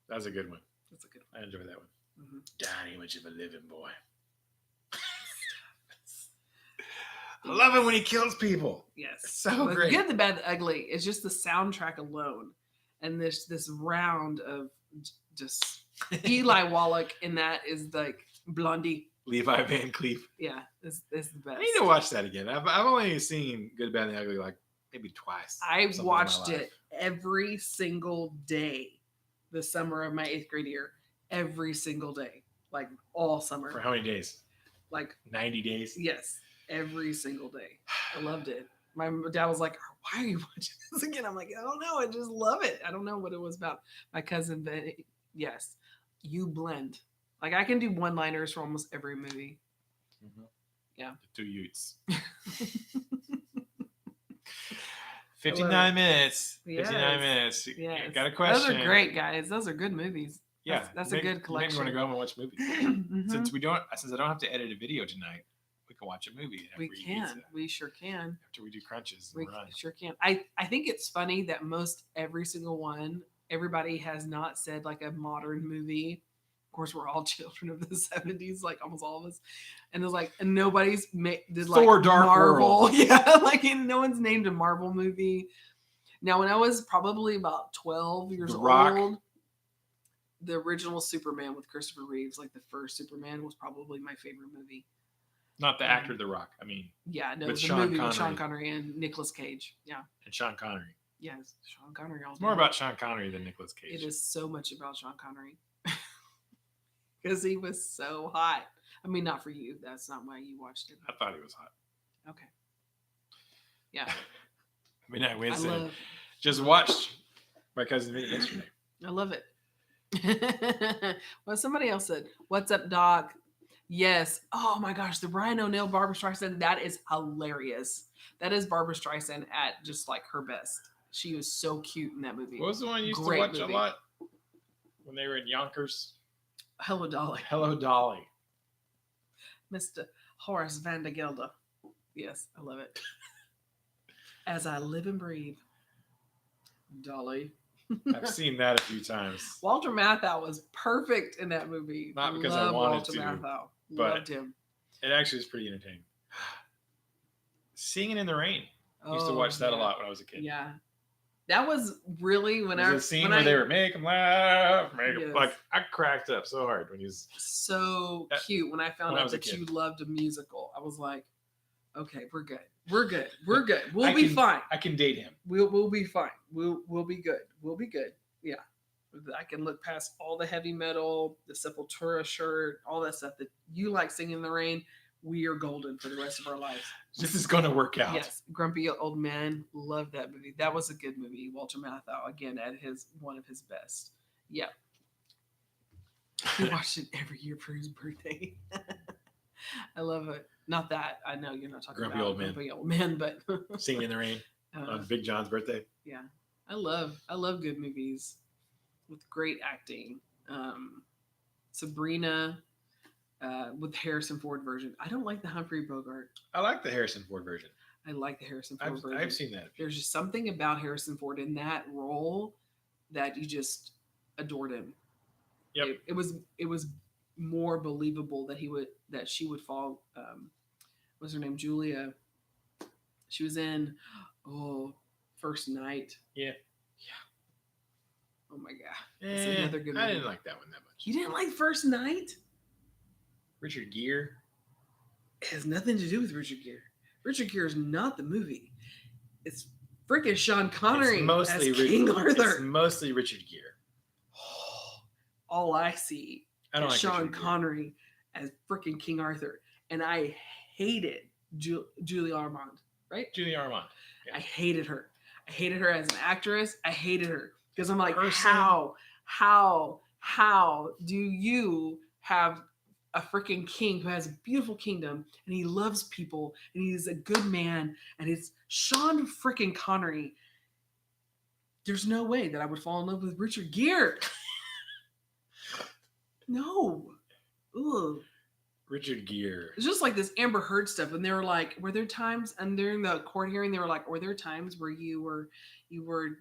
That was a good one. That's a good I enjoyed that one. one. Donnie, much of a living boy. I love it when he kills people. Yes. So But great. Good, the Bad, the Ugly. It's just the soundtrack alone. And this round of just Eli Wallach in that is like Blondie. Levi Van Cleef. Yeah, is the best. I need to watch that again. I've only seen Good, Bad, and the Ugly like maybe twice. I something in my watched life. it every single day the summer of my 8th grade year. Every single day. Like all summer. For how many days? Like, 90 days? yes, every single day. I loved it. My dad was like, why are you watching this again? I'm like, I don't know. I just love it. I don't know what it was about. My cousin, Benny, yes, you blend. Like, I can do one-liners for almost every movie. Yeah. The two Utes. 59 minutes. 59 Yes. minutes. Yes. Got a question. Those are great, guys. Those are good movies. Yeah. That's a good collection. Maybe we want to go home and watch movies. Mhm. Since I don't have to edit a video tonight, we can watch a movie. We after can. We sure can. After we do crunches. We and run. sure can. I think it's funny that every single one, everybody has not said like a modern movie. Of course, we're all children of the 70s, like almost all of us. And it's like, and nobody's did like Thor: Dark Marvel. World. Yeah, like no one's named a Marvel movie. Now, when I was probably about 12 years The Rock. old, the original Superman with Christopher Reeves, like the first Superman, was probably my favorite movie. Not the actor, The Rock. I mean, Yeah, no, With the Sean movie with Sean Connery. Connery and Nicolas Cage. Yeah, and Sean Connery. yes, Sean Connery. It's more about Sean Connery than Nicolas Cage. It is so much about Sean Connery because he was so hot. I mean, not for you. That's not why you watched it. I thought he was hot. Okay. Yeah, I mean, I I love. just watched My Cousin Vinny yesterday. I love it. Well, somebody else said, "What's up, dog?" Yes. Oh my gosh, the Ryan O'Neal, Barbara Streisand. That is hilarious. That is Barbara Streisand at just like her best. She was so cute in that movie. What was the one you used Great to watch movie. a lot when they were in Yonkers? Hello, Dolly. Hello, Dolly. Mr. Horace Van der Gelder. Yes, I love it. As I live and breathe. Dolly. I've seen that a few times. Walter Matthau was perfect in that movie. Not because I Love wanted Walter to, Matthau. but- Loved him. It actually was pretty entertaining. Singing in the Rain. I used to Oh, watch that a yeah. lot when I was a kid. Yeah. That was really when There's I a scene when where I, they were make 'em laugh, make 'em Yes. like I cracked up so hard when he was. so That- cute when I found when I out was a that kid. you loved a musical. I was like, okay, we're good. We're good. We're good. We'll I be can- fine. I can date him. We'll be fine. We'll be good. We'll be good. Yeah. I can look past all the heavy metal, the Sepultura shirt, all that stuff that you like singing in the rain. We are golden for the rest of our lives. This is going to work out. Yes, Grumpy Old Man, love that movie. That was a good movie. Walter Matthau again at one of his best. Yeah, he watched it every year for his birthday. I love it. Not that I know you're not talking Grumpy about Old Man. Grumpy Old Man, but Singing in the Rain on Big John's birthday. yeah, I love good movies with great acting. Sabrina. With the Harrison Ford version. I don't like the Humphrey Bogart. I like the Harrison Ford version. I like the Harrison Ford version. I've seen that. There's just something about Harrison Ford in that role that you just adored him. Yep. It was more believable that she would fall. What's her name? Julia. She was in First Night. Yeah. Oh my god. That's another good I movie. didn't like that one that much. You didn't like First Night? Richard Gere. It has nothing to do with Richard Gere. Richard Gere is not the movie. It's freaking Sean Connery It's mostly as King It's Arthur. mostly Richard Gere. All I see I don't is like Sean Richard Gere. Connery as freaking King Arthur, and I hated Julie Armand. Right? Julie Armand. I hated her. I hated her as an actress. I hated her because I'm like, Person. how do you have a freaking king who has a beautiful kingdom and he loves people and he's a good man and it's Sean freaking Connery? There's no way that I would fall in love with Richard Gere. No. Ugh. Richard Gere. It's just like this Amber Heard stuff, and they were like, were there times, and during the court hearing, they were like, were there times where you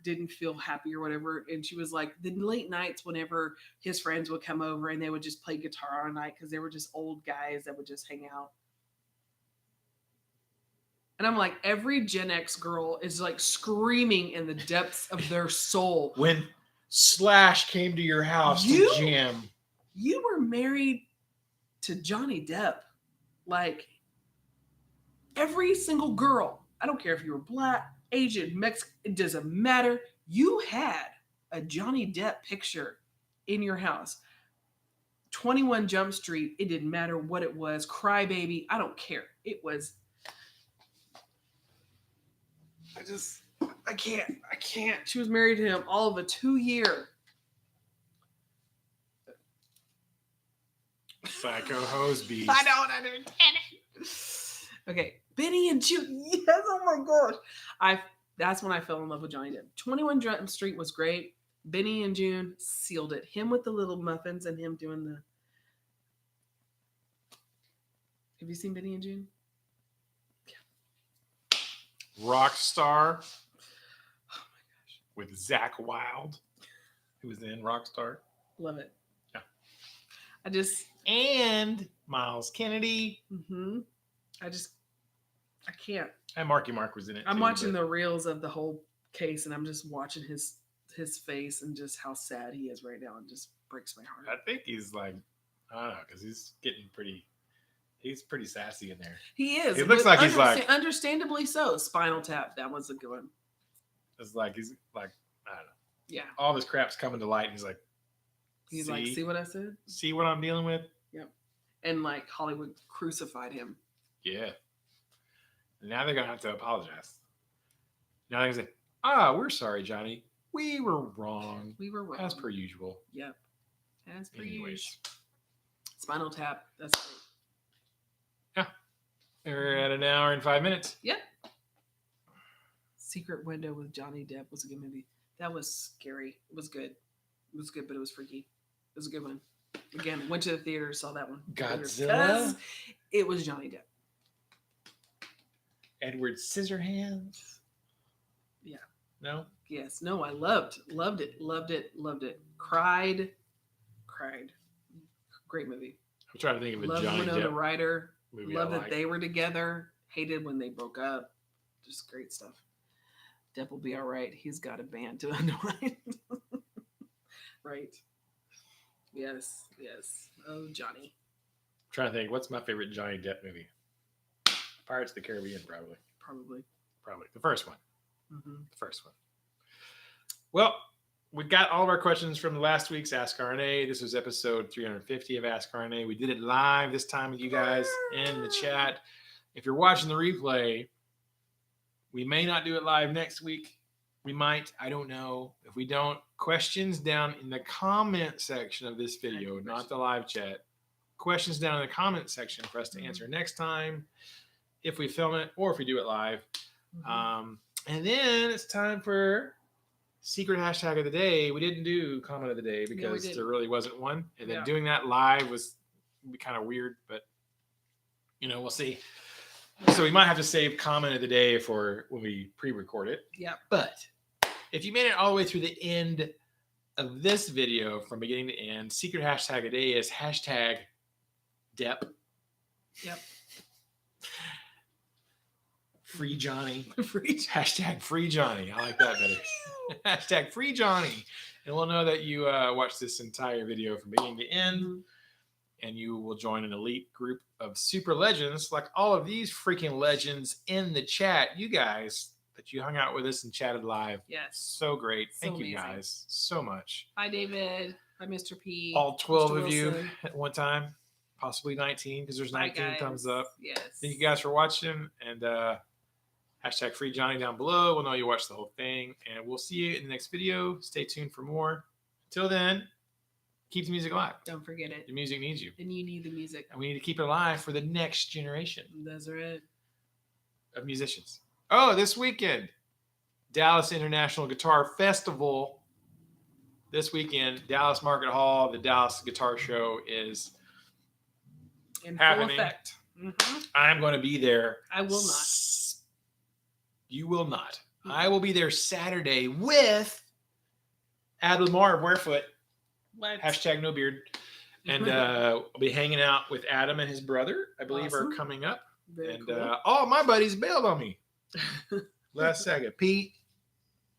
didn't feel happy or whatever? And she was like, the late nights whenever his friends would come over and they would just play guitar all night because they were just old guys that would just hang out. And I'm like, every Gen X girl is like screaming in the depths of their soul. When Slash came to your house You- to jam. You were married to Johnny Depp. Like, every single girl, I don't care if you were black, Asian, Mexican, it doesn't matter. You had a Johnny Depp picture in your house. 21 Jump Street, it didn't matter what it was. Cry Baby, I don't care. It was. I can't. She was married to him all of a 2-year. Psycho Hose Beast. I don't understand it. Okay, Benny and June. Yes, oh my gosh. That's when I fell in love with Johnny Depp. 21 Jump Street was great. Benny and June sealed it. Him with the little muffins and him doing the. Have you seen Benny and June? Rockstar Oh my gosh, with Zach Wilde, who was in Rockstar. love it. Yeah. I just. And Miles Kennedy. I can't. And Marky Mark was in it. I'm too, watching but the reels of the whole case, and I'm just watching his face and just how sad he is right now, and just breaks my heart. I think he's like, I don't know, because he's pretty sassy in there. He is. He looks like he's like, understandably so. Spinal Tap. That was a good one. it's like he's like, I don't know. Yeah. All this crap's coming to light, and he's like, He's like, see what I said? See what I'm dealing with? Yep. And like Hollywood crucified him. Yeah. Now they're gonna have to apologize. Now they're gonna say, we're sorry, Johnny. We were wrong. We were wrong. As per usual. Yep. As per Anyways. usual. Spinal Tap. That's great. We're at an hour and 5 minutes. Yep. Secret Window with Johnny Depp was a good movie. That was scary. It was good. It was good, but it was freaky. It was a good one. Again, went to the theater, saw that one. Godzilla? Because it was Johnny Depp. Edward Scissorhands? Yeah. No? Yes. No, I loved it. Cried. Great movie. I'm trying to think of a Loved Johnny Winona Depp Ryder. movie. Loved I that like. they were together. Hated when they broke up. Just great stuff. Depp will be all right. He's got a band to unwind. Right. Yes. Oh, Johnny. I'm trying to think, what's my favorite Johnny Depp movie? Pirates of the Caribbean, probably. Probably. The first one. Mm-hmm. The first one. Well, we got all of our questions from last week's Ask RNA. This was episode 350 of Ask RNA. We did it live this time with you guys in the chat. If you're watching the replay, we may not do it live next week. We might. I don't know. If we don't, questions down in the comment section of this video, not the live chat. Questions down in the comment section for us to answer next time if we film it or if we do it live. Mm-hmm. And then it's time for secret hashtag of the day. We didn't do comment of the day because there really wasn't one. And then doing that live was be kind of weird, but we'll see. So we might have to save comment of the day for when we pre-record it. Yeah. But if you made it all the way through the end of this video from beginning to end, secret hashtag of the day is hashtag Depp. Yep. Free Johnny. Hashtag free Johnny. I like that better. Hashtag free Johnny. And we'll know that you watched this entire video from beginning to end. Mm-hmm. And you will join an elite group of super legends like all of these freaking legends in the chat. You guys that you hung out with us and chatted live. Yes. So great. Thank you amazing. guys so much. Hi, David. Hi, Mr. P. All 12 Mr. of you Wilson. at one time. Possibly 19 because there's 19 thumbs up. Yes. Thank you guys for watching. And hashtag free Johnny down below. We'll know you watched the whole thing. And we'll see you in the next video. Stay tuned for more. Until then, keep the music alive. Don't forget it. The music needs you. And you need the music. And we need to keep it alive for the next generation That's right. of musicians. Oh, this weekend, Dallas International Guitar Festival. This weekend, Dallas Market Hall, the Dallas Guitar Show is In happening. full effect. Mm-hmm. I'm going to be there. I will not. You will not. I will be there Saturday with Ad Lamar of Warefoot. What? Hashtag no beard. And I'll be hanging out with Adam and his brother, I believe, Awesome. are coming up. Very And cool. all my buddies bailed on me. Last second. Pete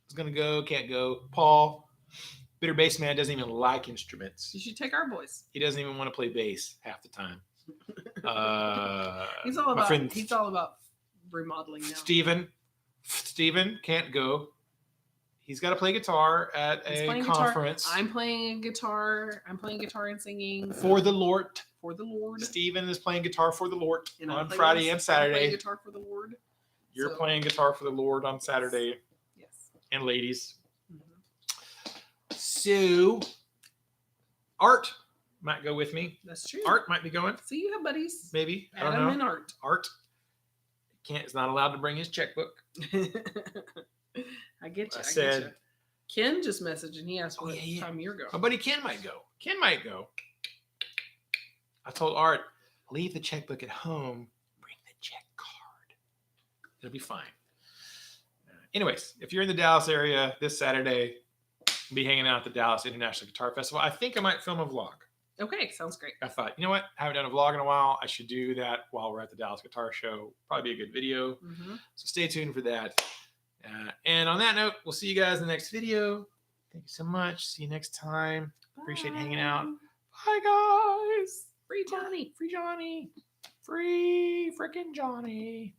was going to go, can't go. Paul, bitter bass man, doesn't even like instruments. You should take our boys. He doesn't even want to play bass half the time. He's all my about. friend He's all about remodeling now. Steven can't go. He's got to play guitar at He's a playing conference. Guitar. I'm playing guitar. I'm playing guitar and singing For the Lord. For the Lord. Steven is playing guitar for the Lord And on I'm playing- Friday and I'm Saturday. playing guitar for the Lord. You're So- playing guitar for the Lord on Saturday. Yes. And ladies. Mhm. So, Art might go with me. That's true. Art might be going. So you have buddies. Maybe. I don't Adam know. and Art. Art is not allowed to bring his checkbook. I get you. I I said- get you. Ken just messaged and he asked Oh, what yeah. time you're going. My buddy Ken might go. I told Art, leave the checkbook at home. Bring the check card. It'll be fine. Anyways, if you're in the Dallas area this Saturday, I'll be hanging out at the Dallas International Guitar Festival. I think I might film a vlog. Okay, sounds great. I thought, you know what? I haven't done a vlog in a while. I should do that while we're at the Dallas Guitar Show. Probably be a good video. Mm-hmm. So stay tuned for that. And on that note, we'll see you guys in the next video. Thank you so much. See you next time. Bye. Appreciate hanging out. Bye, guys. Free Johnny. Free Johnny. Free freaking Johnny.